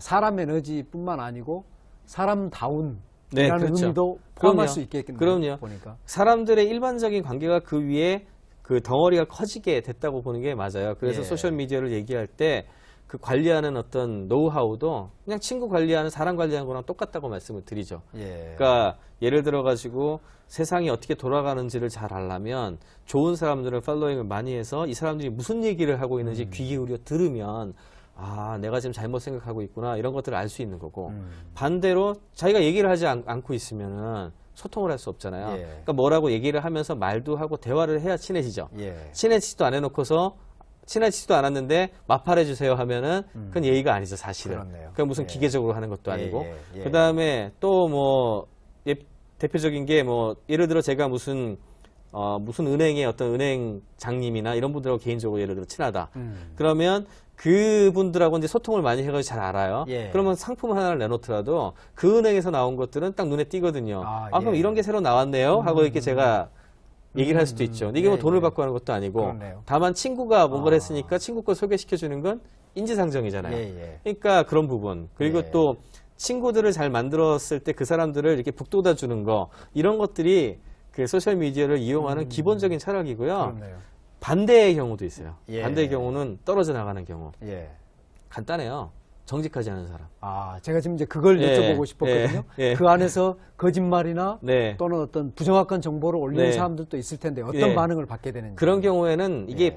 사람 에너지뿐만 아니고 사람다운 이라는 의미도 포함할 수 있겠네요. 그럼요. 보니까. 사람들의 일반적인 관계가 그 위에 그 덩어리가 커지게 됐다고 보는 게 맞아요. 그래서 소셜미디어를 얘기할 때 그 관리하는 어떤 노하우도 그냥 친구 관리하는 사람 관리하는 거랑 똑같다고 말씀을 드리죠. 그러니까 예를 들어 가지고 세상이 어떻게 돌아가는지를 잘 알려면 좋은 사람들을 팔로잉을 많이 해서 이 사람들이 무슨 얘기를 하고 있는지 귀 기울여 들으면 아, 내가 지금 잘못 생각하고 있구나 이런 것들을 알 수 있는 거고 반대로 자기가 얘기를 하지 않고 있으면은 소통을 할 수 없잖아요. 그러니까 뭐라고 얘기를 하면서 말도 하고 대화를 해야 친해지죠. 친해지지도 안 해놓고서 친해지지도 않았는데 마팔해주세요 하면은 그건 예의가 아니죠, 사실은. 그건 무슨 기계적으로 하는 것도 아니고. 그 다음에 또 뭐 대표적인 게 뭐 예를 들어 제가 무슨 은행의 어떤 은행장님이나 이런 분들하고 개인적으로 예를 들어 친하다. 그러면 그분들하고 이제 소통을 많이 해가지고 잘 알아요. 그러면 상품 하나를 내놓더라도 그 은행에서 나온 것들은 딱 눈에 띄거든요. 그럼 이런 게 새로 나왔네요? 하고 이렇게 제가 얘기를 할 수도 있죠. 이게 뭐 돈을 받고 하는 것도 아니고. 그렇네요. 다만 친구가 뭔가를 했으니까 친구 거 소개시켜주는 건 인지상정이잖아요. 그러니까 그런 부분. 그리고 또 친구들을 잘 만들었을 때 그 사람들을 이렇게 북돋아주는 거. 이런 것들이 그 소셜미디어를 이용하는 기본적인 철학이고요. 그렇네요. 반대의 경우도 있어요. 반대의 경우는 떨어져 나가는 경우. 간단해요. 정직하지 않은 사람. 제가 지금 이제 그걸 여쭤보고 싶었거든요. 그 안에서 거짓말이나 또는 어떤 부정확한 정보를 올리는 사람들도 있을 텐데 어떤 반응을 받게 되는지. 그런 경우에는 이게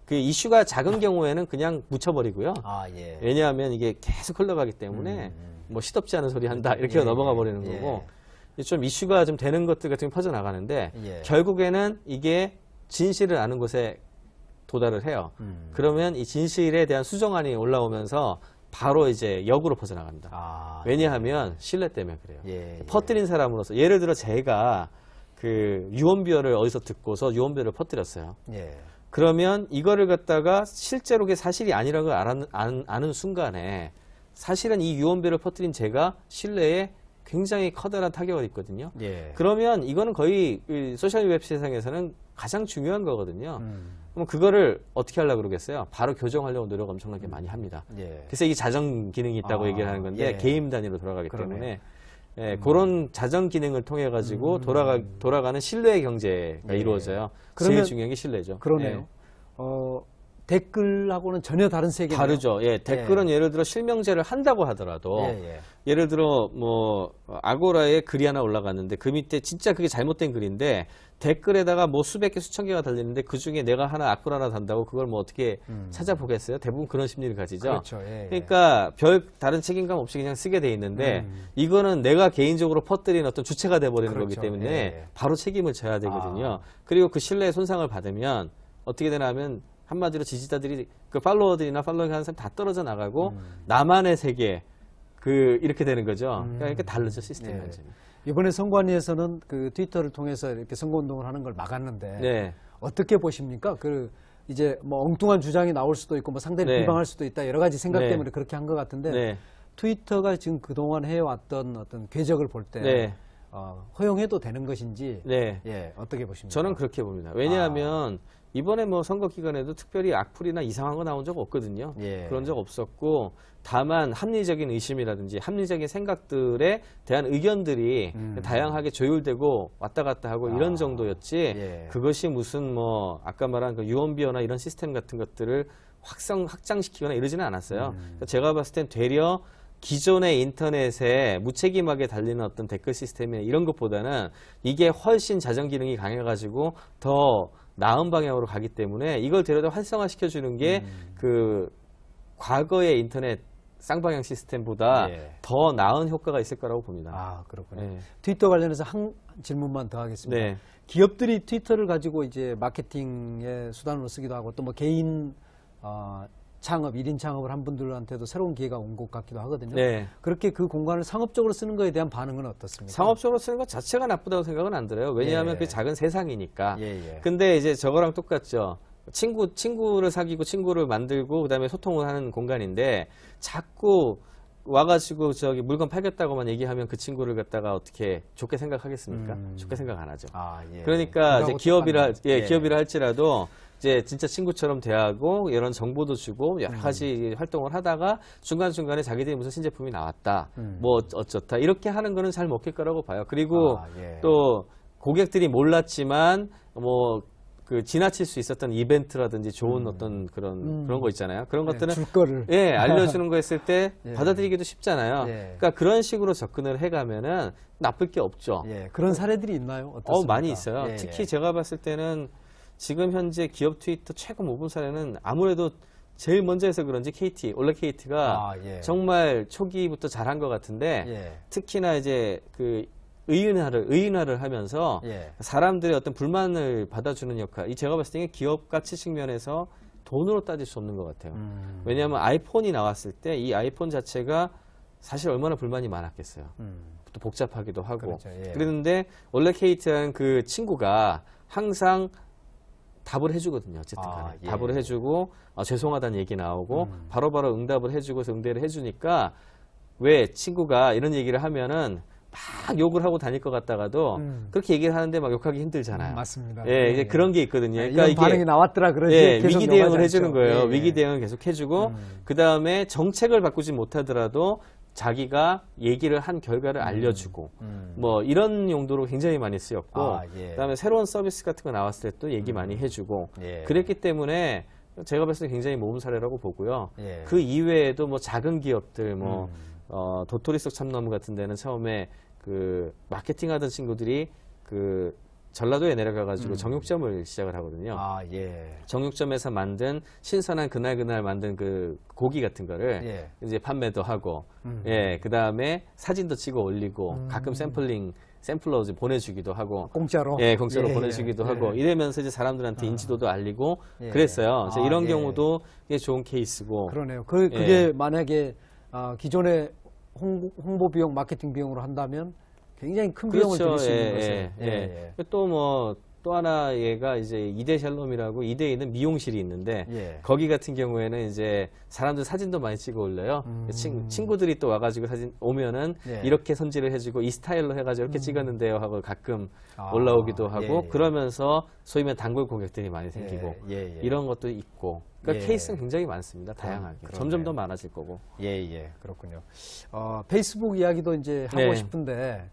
그 이슈가 작은 경우에는 그냥 묻혀버리고요. 왜냐하면 이게 계속 흘러가기 때문에 뭐 시덥지 않은 소리 한다 이렇게 넘어가 버리는 거고 좀 이슈가 좀 되는 것들 같은 게 퍼져나가는데 결국에는 이게 진실을 아는 곳에 도달을 해요. 그러면 이 진실에 대한 수정안이 올라오면서 바로 이제 역으로 퍼져나갑니다. 왜냐하면 신뢰 때문에 그래요. 퍼뜨린 사람으로서 예를 들어 제가 그 유언비어를 어디서 듣고서 유언비어를 퍼뜨렸어요. 그러면 이거를 갖다가 실제로 그게 사실이 아니라는 걸 아는 순간에 사실은 이 유언비어를 퍼뜨린 제가 신뢰에 굉장히 커다란 타격을 입거든요. 그러면 이거는 거의 소셜 웹 세상에서는 가장 중요한 거거든요. 그럼 그거를 어떻게 하려고 그러겠어요? 바로 교정하려고 노력 엄청나게 많이 합니다. 그래서 이게 자정 기능이 있다고 얘기를 하는 건데 개인 단위로 돌아가기 때문에 그런 자정 기능을 통해 가지고 돌아가는 신뢰의 경제가 이루어져요. 제일 중요한 게 신뢰죠. 그러네요. 댓글하고는 전혀 다른 세계네요. 다르죠. 댓글은 예를 들어 실명제를 한다고 하더라도 예를 들어 뭐 아고라에 글이 하나 올라갔는데 그 밑에 진짜 그게 잘못된 글인데 댓글에다가 뭐 수백 개 수천 개가 달리는데 그 중에 내가 악플 하나 단다고 그걸 뭐 어떻게 찾아보겠어요? 대부분 그런 심리를 가지죠. 그렇죠. 그러니까 별 다른 책임감 없이 그냥 쓰게 돼 있는데 이거는 내가 개인적으로 퍼뜨린 어떤 주체가 돼버리는 거기 때문에 바로 책임을 져야 되거든요. 그리고 그 신뢰의 손상을 받으면 어떻게 되나 하면 한마디로 지지자들이 그 팔로워들이나 팔로잉 하는 사람 다 떨어져 나가고 나만의 세계 이렇게 되는 거죠. 그러니까 다르죠 시스템이 완전히. 이번에 선관위에서는 그 트위터를 통해서 이렇게 선거운동을 하는 걸 막았는데 어떻게 보십니까? 이제 뭐 엉뚱한 주장이 나올 수도 있고 뭐 상대를 비방할 수도 있다 여러 가지 생각 때문에 그렇게 한 것 같은데 트위터가 지금 그동안 해왔던 어떤 궤적을 볼 때 허용해도 되는 것인지 어떻게 보십니까? 저는 그렇게 봅니다. 왜냐하면 이번에 뭐 선거 기간에도 특별히 악플이나 이상한 거 나온 적 없거든요. 그런 적 없었고 다만 합리적인 의심이라든지 합리적인 생각들에 대한 의견들이 다양하게 조율되고 왔다 갔다 하고 이런 정도였지 그것이 무슨 뭐 아까 말한 그 유언비어나 이런 시스템 같은 것들을 확장시키거나 이러지는 않았어요. 그러니까 제가 봤을 땐 되려 기존의 인터넷에 무책임하게 달리는 어떤 댓글 시스템이나 이런 것보다는 이게 훨씬 자정 기능이 강해가지고 더 나은 방향으로 가기 때문에 이걸 데려다 활성화시켜주는 게 그 과거의 인터넷 쌍방향 시스템보다 더 나은 효과가 있을 거라고 봅니다. 그렇군요. 트위터 관련해서 한 질문만 더 하겠습니다. 기업들이 트위터를 가지고 이제 마케팅의 수단으로 쓰기도 하고 또 뭐 개인 창업, 1인 창업을 한 분들한테도 새로운 기회가 온 것 같기도 하거든요. 그렇게 그 공간을 상업적으로 쓰는 거에 대한 반응은 어떻습니까? 상업적으로 쓰는 것 자체가 나쁘다고 생각은 안 들어요. 왜냐하면 그게 작은 세상이니까. 근데 이제 저거랑 똑같죠. 친구를 사귀고 친구를 만들고 그다음에 소통을 하는 공간인데 자꾸 와가지고 저기 물건 팔겠다고만 얘기하면 그 친구를 갖다가 어떻게 좋게 생각하겠습니까? 좋게 생각 안 하죠. 그러니까 이제 기업이라 할지라도 이제 진짜 친구처럼 대하고 이런 정보도 주고 여러 가지 활동을 하다가 중간중간에 자기들이 무슨 신제품이 나왔다. 뭐 어쩌다. 이렇게 하는 거는 잘 먹힐 거라고 봐요. 그리고 또 고객들이 몰랐지만 뭐 그 지나칠 수 있었던 이벤트라든지 좋은 어떤 그런 거 있잖아요. 그런 것들은 줄 거를 알려주는 거 했을 때 예. 받아들이기도 쉽잖아요. 예. 그러니까 그런 식으로 접근을 해가면은 나쁠 게 없죠. 그런 사례들이 있나요? 어떻습니까? 많이 있어요. 특히 제가 봤을 때는 지금 현재 기업 트위터 최고 모범 사례는 아무래도 제일 먼저 해서 그런지 KT, 원래 KT가 정말 초기부터 잘한 것 같은데 특히나 이제 그 의인화를 하면서 사람들의 어떤 불만을 받아주는 역할. 이 제가 봤을 때 기업 가치 측면에서 돈으로 따질 수 없는 것 같아요. 왜냐하면 아이폰이 나왔을 때 이 아이폰 자체가 사실 얼마나 불만이 많았겠어요. 또 복잡하기도 하고. 그렇죠, 그랬는데 원래 KT라는 그 친구가 항상 답을 해주거든요. 어쨌든 간에. 답을 해주고 죄송하다는 얘기 나오고 바로바로 응답을 해주고 응대를 해주니까 왜 친구가 이런 얘기를 하면은 막 욕을 하고 다닐 것 같다가도 그렇게 얘기를 하는데 막 욕하기 힘들잖아요. 맞습니다. 이제 그런 게 있거든요. 그러니까 이런 반응이 나왔더라 그러지. 위기 대응을 해주는 거예요. 위기 대응을 계속 해주고 그 다음에 정책을 바꾸지 못하더라도 자기가 얘기를 한 결과를 알려주고 뭐 이런 용도로 굉장히 많이 쓰였고 그다음에 새로운 서비스 같은 거 나왔을 때 또 얘기 많이 해주고 그랬기 때문에 제가 봤을 때 굉장히 모범 사례라고 보고요. 그 이외에도 뭐 작은 기업들 뭐 도토리 속 참나무 같은 데는 처음에 그 마케팅 하던 친구들이 그 전라도에 내려가가지고 정육점을 시작을 하거든요. 정육점에서 만든 신선한 그날 만든 그 고기 같은 거를 이제 판매도 하고, 그 다음에 사진도 찍어 올리고, 가끔 샘플러 보내주기도 하고, 공짜로, 공짜로 보내주기도 하고, 이러면서 이제 사람들한테 인지도도 알리고 그랬어요. 그래서 이런 경우도 이게 좋은 케이스고. 그러네요. 그게 만약에 기존의 홍보 비용, 마케팅 비용으로 한다면 굉장히 큰 비용을 들일 수 있는 것을. 또 하나 얘가 이제 이대 샬롬이라고 이대에 있는 미용실이 있는데 거기 같은 경우에는 이제 사람들 사진도 많이 찍어 올려요. 친구들이 또 와가지고 사진 오면은 이렇게 손질을 해주고 이 스타일로 해가지고 이렇게 찍었는데요 하고 가끔 올라오기도 하고 그러면서 소위 말해 단골 고객들이 많이 생기고 이런 것도 있고. 그러니까 케이스는 굉장히 많습니다. 다양하게. 점점 더 많아질 거고. 그렇군요. 페이스북 이야기도 이제 하고 싶은데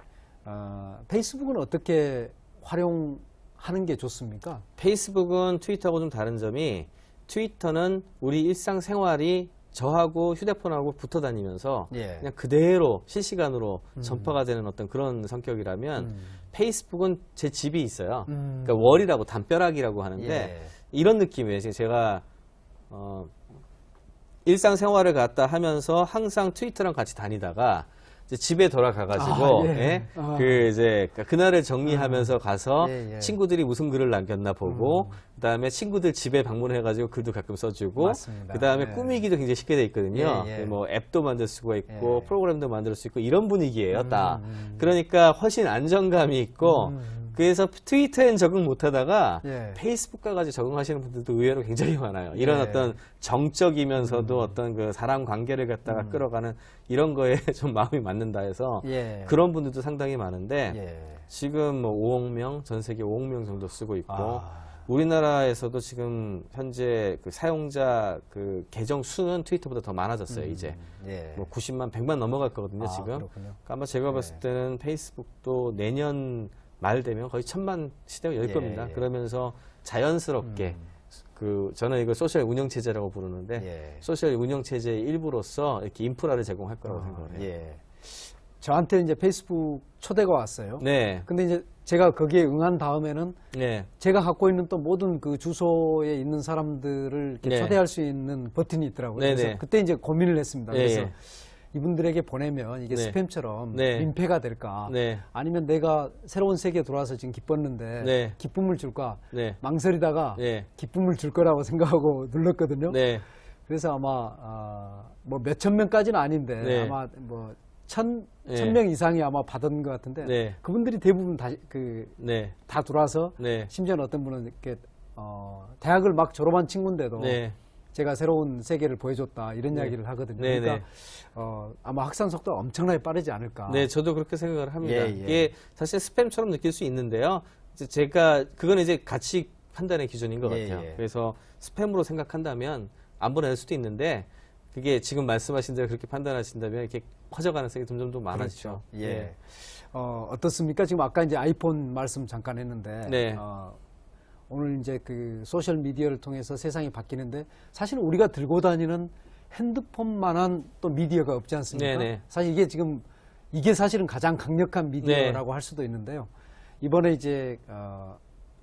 페이스북은 어떻게 활용하는 게 좋습니까? 페이스북은 트위터하고 좀 다른 점이 트위터는 우리 일상생활이 저하고 휴대폰하고 붙어 다니면서 그냥 그대로 실시간으로 전파가 되는 어떤 그런 성격이라면 페이스북은 제 집이 있어요. 그러니까 월이라고 담벼락이라고 하는데 이런 느낌이에요. 제가 일상생활을 갖다 하면서 항상 트위터랑 같이 다니다가 이제 집에 돌아가가지고 그 이제 그날을 정리하면서 가서 친구들이 무슨 글을 남겼나 보고 그다음에 친구들 집에 방문해가지고 글도 가끔 써주고 그다음에 꾸미기도 굉장히 쉽게 돼 있거든요. 뭐 앱도 만들 수가 있고 프로그램도 만들 수 있고 이런 분위기예요. 딱 그러니까 훨씬 안정감이 있고 그래서 트위터엔 적응 못하다가 페이스북 가가지고 적응하시는 분들도 의외로 굉장히 많아요. 이런 어떤 정적이면서도 어떤 그 사람 관계를 갖다가 끌어가는 이런 거에 좀 마음이 맞는다 해서 그런 분들도 상당히 많은데 지금 뭐 5억 명, 전 세계 5억 명 정도 쓰고 있고 우리나라에서도 지금 현재 그 사용자 그 계정 수는 트위터보다 더 많아졌어요. 이제 뭐 90만, 100만 넘어갈 거거든요. 지금. 그러니까 아마 제가 봤을 때는 페이스북도 내년 말 되면 거의 1000만 시대가 열 겁니다. 그러면서 자연스럽게 저는 이걸 소셜 운영 체제라고 부르는데 소셜 운영 체제의 일부로서 이렇게 인프라를 제공할 거라고 생각을 해요. 저한테 이제 페이스북 초대가 왔어요. 근데 이제 제가 거기에 응한 다음에는 제가 갖고 있는 또 모든 그 주소에 있는 사람들을 이렇게 초대할 수 있는 버튼이 있더라고요. 그래서 그때 이제 고민을 했습니다. 그래서 이분들에게 보내면 이게 스팸처럼 민폐가 될까? 아니면 내가 새로운 세계에 들어와서 지금 기뻤는데 기쁨을 줄까? 망설이다가 기쁨을 줄 거라고 생각하고 눌렀거든요. 그래서 아마 뭐 몇천 명까지는 아닌데 아마 뭐 천 명 이상이 아마 받은 것 같은데 그분들이 대부분 다 들어와서 심지어는 어떤 분은 이렇게 대학을 막 졸업한 친구인데도 제가 새로운 세계를 보여줬다 이런 이야기를 하거든요. 그러니까 아마 확산 속도가 엄청나게 빠르지 않을까. 저도 그렇게 생각을 합니다. 이게 사실 스팸처럼 느낄 수 있는데요. 그건 이제 가치 판단의 기준인 것 같아요. 그래서 스팸으로 생각한다면 안 보낼 수도 있는데 그게 지금 말씀하신 대로 그렇게 판단하신다면 이렇게 커져 가능성이 점점 더 많아지죠. 어떻습니까? 지금 아까 이제 아이폰 말씀 잠깐 했는데 오늘 이제 그 소셜 미디어를 통해서 세상이 바뀌는데 사실 우리가 들고 다니는 핸드폰만한 또 미디어가 없지 않습니까? 네네. 사실 이게 지금 이게 사실은 가장 강력한 미디어라고 네. 할 수도 있는데요. 이번에 이제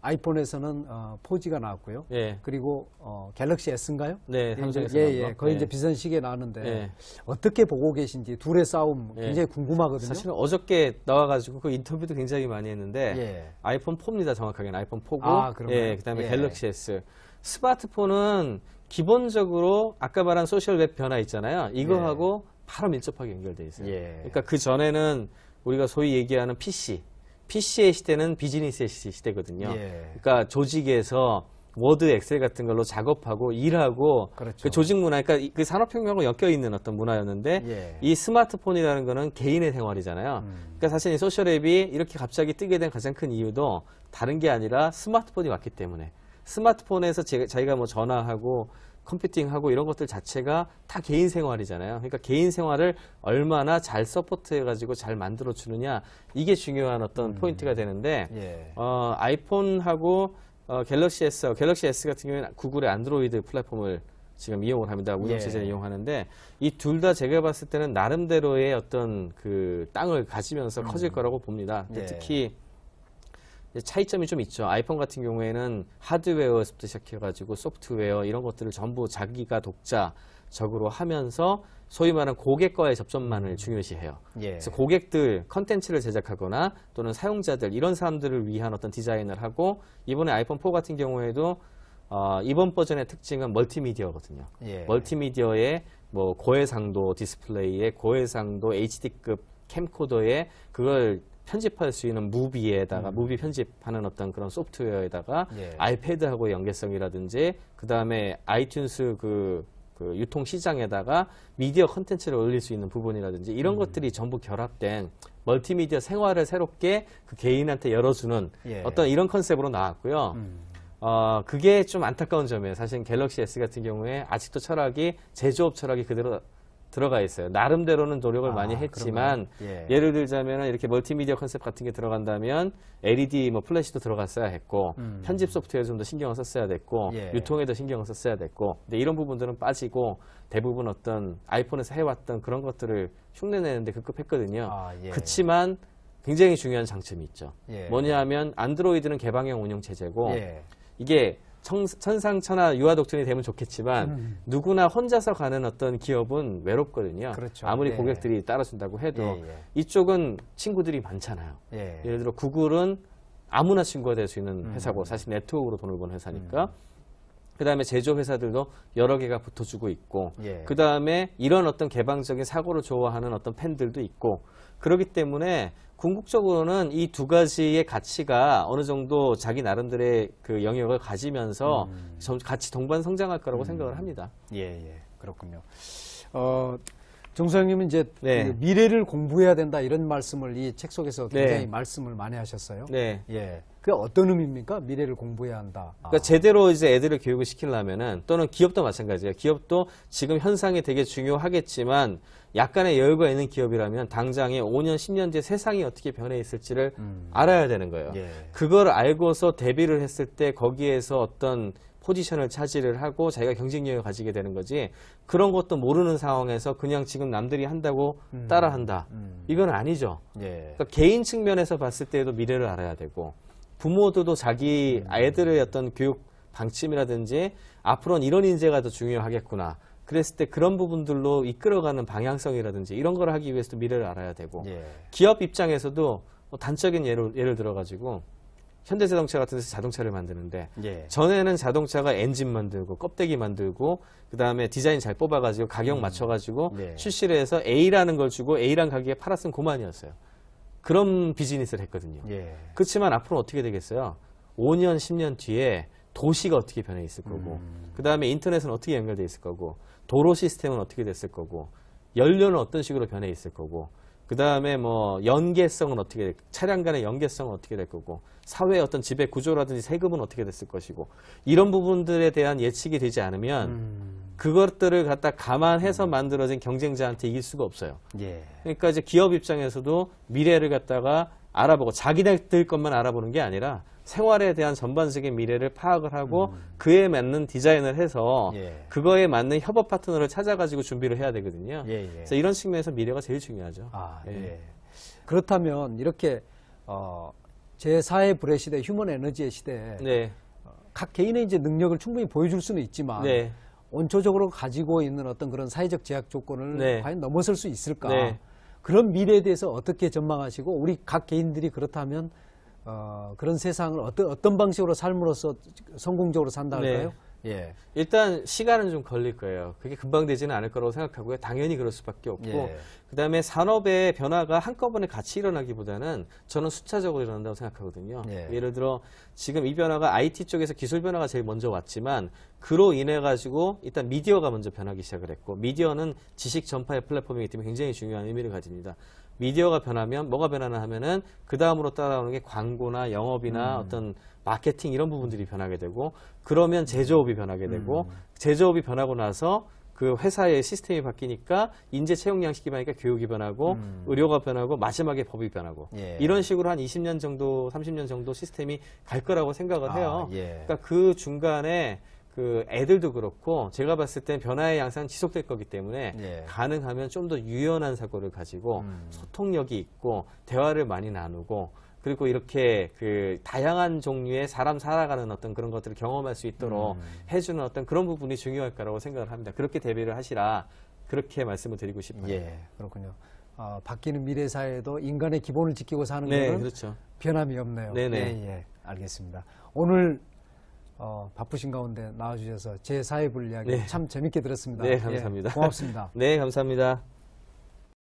아이폰에서는 4G가 나왔고요. 예. 그리고 갤럭시 S인가요? 네, 삼성에서 거의 이제 비슷한 시기에 나왔는데 어떻게 보고 계신지 둘의 싸움 굉장히 궁금하거든요. 사실은 어저께 나와가지고 그 인터뷰도 굉장히 많이 했는데 아이폰 4입니다. 정확하게는 아이폰 4고 그다음에 갤럭시 S. 스마트폰은 기본적으로 아까 말한 소셜 웹 변화 있잖아요. 이거하고 바로 밀접하게 연결돼 있어요. 그러니까 그 전에는 우리가 소위 얘기하는 PC의 시대는 비즈니스의 시대거든요. 그러니까 조직에서 워드, 엑셀 같은 걸로 작업하고 일하고 그렇죠. 그 조직 문화, 그러니까 그 산업혁명하고 엮여 있는 어떤 문화였는데 이 스마트폰이라는 거는 개인의 생활이잖아요. 그러니까 사실 이 소셜 앱이 이렇게 갑자기 뜨게 된 가장 큰 이유도 다른 게 아니라 스마트폰이 왔기 때문에 스마트폰에서 자기가 뭐 전화하고 컴퓨팅하고 이런 것들 자체가 다 개인 생활이잖아요. 그러니까 개인 생활을 얼마나 잘 서포트해가지고 잘 만들어주느냐 이게 중요한 어떤 포인트가 되는데 아이폰하고 갤럭시 S 같은 경우에는 구글의 안드로이드 플랫폼을 지금 이용을 합니다. 운영체제를 이용하는데 이 둘 다 제가 봤을 때는 나름대로의 어떤 그 땅을 가지면서 커질 거라고 봅니다. 근데 특히 차이점이 좀 있죠. 아이폰 같은 경우에는 하드웨어에서부터 시작해가지고 소프트웨어 이런 것들을 전부 자기가 독자적으로 하면서 소위 말하는 고객과의 접점만을 중요시해요. 그래서 고객들 컨텐츠를 제작하거나 또는 사용자들 이런 사람들을 위한 어떤 디자인을 하고 이번에 아이폰 4 같은 경우에도 이번 버전의 특징은 멀티미디어거든요. 멀티미디어의 뭐 고해상도 디스플레이에 고해상도 HD급 캠코더에 그걸 편집할 수 있는 무비에다가 무비 편집하는 어떤 그런 소프트웨어에다가 아이패드하고의 연계성이라든지 그 다음에 아이튠스 그 유통 시장에다가 미디어 컨텐츠를 올릴 수 있는 부분이라든지 이런 것들이 전부 결합된 멀티미디어 생활을 새롭게 그 개인한테 열어주는 어떤 이런 컨셉으로 나왔고요. 그게 좀 안타까운 점이에요. 사실 갤럭시 S 같은 경우에 아직도 철학이 제조업 철학이 그대로 들어가 있어요. 나름대로는 노력을 많이 했지만 예를 들자면 이렇게 멀티미디어 컨셉 같은 게 들어간다면 LED 뭐 플래시도 들어갔어야 했고 편집 소프트웨어 좀 더 신경을 썼어야 됐고 유통에도 신경을 썼어야 됐고 근데 이런 부분들은 빠지고 대부분 어떤 아이폰에서 해왔던 그런 것들을 흉내내는데 급급했거든요. 그치만 굉장히 중요한 장점이 있죠. 뭐냐 하면 안드로이드는 개방형 운영 체제고 이게 천상천하 유아 독존이 되면 좋겠지만 누구나 혼자서 가는 어떤 기업은 외롭거든요. 그렇죠. 아무리 고객들이 따라준다고 해도 이쪽은 친구들이 많잖아요. 예를 들어 구글은 아무나 친구가 될 수 있는 회사고 사실 네트워크로 돈을 버는 회사니까 그 다음에 제조업 회사들도 여러 개가 붙어주고 있고 그 다음에 이런 어떤 개방적인 사고를 좋아하는 어떤 팬들도 있고 그렇기 때문에 궁극적으로는 이 두 가지의 가치가 어느 정도 자기 나름대로의 그 영역을 가지면서 같이 동반 성장할 거라고 생각을 합니다. 그렇군요. 정 소장님은 이제 그 미래를 공부해야 된다 이런 말씀을 이 책 속에서 굉장히 말씀을 많이 하셨어요. 그게 어떤 의미입니까? 미래를 공부해야 한다. 그러니까 제대로 이제 애들을 교육을 시키려면은 또는 기업도 마찬가지예요. 기업도 지금 현상이 되게 중요하겠지만 약간의 여유가 있는 기업이라면 당장에 5년, 10년 뒤에 세상이 어떻게 변해 있을지를 알아야 되는 거예요. 그걸 알고서 대비를 했을 때 거기에서 어떤 포지션을 차지를 하고 자기가 경쟁력을 가지게 되는 거지 그런 것도 모르는 상황에서 그냥 지금 남들이 한다고 따라한다. 이건 아니죠. 그러니까 개인 측면에서 봤을 때도 미래를 알아야 되고 부모들도 자기 아이들의 어떤 교육 방침이라든지 앞으로는 이런 인재가 더 중요하겠구나. 그랬을 때 그런 부분들로 이끌어가는 방향성이라든지 이런 걸 하기 위해서도 미래를 알아야 되고 기업 입장에서도 뭐 단적인 예를 들어가지고 현대자동차 같은 데서 자동차를 만드는데 전에는 자동차가 엔진 만들고 껍데기 만들고 그 다음에 디자인 잘 뽑아가지고 가격 맞춰가지고 출시를 해서 A라는 걸 주고 A라는 가격에 팔았으면 그만이었어요. 그런 비즈니스를 했거든요. 그렇지만 앞으로 어떻게 되겠어요? 5년, 10년 뒤에 도시가 어떻게 변해 있을 거고 그 다음에 인터넷은 어떻게 연결돼 있을 거고 도로 시스템은 어떻게 됐을 거고 연료는 어떤 식으로 변해 있을 거고 그 다음에 뭐 연계성은 어떻게 차량 간의 연계성은 어떻게 될 거고 사회의 어떤 지배 구조라든지 세금은 어떻게 됐을 것이고 이런 부분들에 대한 예측이 되지 않으면 그것들을 갖다 감안해서 만들어진 경쟁자한테 이길 수가 없어요. 그러니까 이제 기업 입장에서도 미래를 갖다가 알아보고 자기들 것만 알아보는 게 아니라 생활에 대한 전반적인 미래를 파악을 하고 그에 맞는 디자인을 해서 그거에 맞는 협업 파트너를 찾아가지고 준비를 해야 되거든요. 그래서 이런 측면에서 미래가 제일 중요하죠. 그렇다면 이렇게 제4의 불의 시대, 휴먼 에너지의 시대에 각 개인의 이제 능력을 충분히 보여줄 수는 있지만 원초적으로 가지고 있는 어떤 그런 사회적 제약 조건을 과연 넘어설 수 있을까? 그런 미래에 대해서 어떻게 전망하시고 우리 각 개인들이 그렇다면 그런 세상을 어떤 방식으로 삶으로써 성공적으로 산다 할까요? 일단 시간은 좀 걸릴 거예요. 그게 금방 되지는 않을 거라고 생각하고요. 당연히 그럴 수밖에 없고 그다음에 산업의 변화가 한꺼번에 같이 일어나기보다는 저는 숫자적으로 일어난다고 생각하거든요. 예를 들어 지금 이 변화가 IT 쪽에서 기술 변화가 제일 먼저 왔지만 그로 인해 가지고 일단 미디어가 먼저 변하기 시작을 했고 미디어는 지식 전파의 플랫폼이기 때문에 굉장히 중요한 의미를 가집니다. 미디어가 변하면 뭐가 변하나 하면은 그 다음으로 따라오는 게 광고나 영업이나 어떤 마케팅 이런 부분들이 변하게 되고 그러면 제조업이 변하게 되고 제조업이 변하고 나서 그 회사의 시스템이 바뀌니까 인재 채용 양식이 바뀌니까 교육이 변하고 의료가 변하고 마지막에 법이 변하고 이런 식으로 한 20년 정도 30년 정도 시스템이 갈 거라고 생각을 해요. 그러니까 그 중간에 그 애들도 그렇고 제가 봤을 땐 변화의 양상은 지속될 거기 때문에 가능하면 좀 더 유연한 사고를 가지고 소통력이 있고 대화를 많이 나누고 그리고 이렇게 그 다양한 종류의 사람 살아가는 어떤 그런 것들을 경험할 수 있도록 해주는 어떤 그런 부분이 중요할 거라고 생각을 합니다. 그렇게 대비를 하시라 그렇게 말씀을 드리고 싶어요. 그렇군요. 바뀌는 미래 사회에도 인간의 기본을 지키고 사는 것은 그렇죠. 변함이 없네요. 알겠습니다. 오늘 바쁘신 가운데 나와주셔서 제4의 불 이야기 참 재밌게 들었습니다. 감사합니다. 고맙습니다. 감사합니다.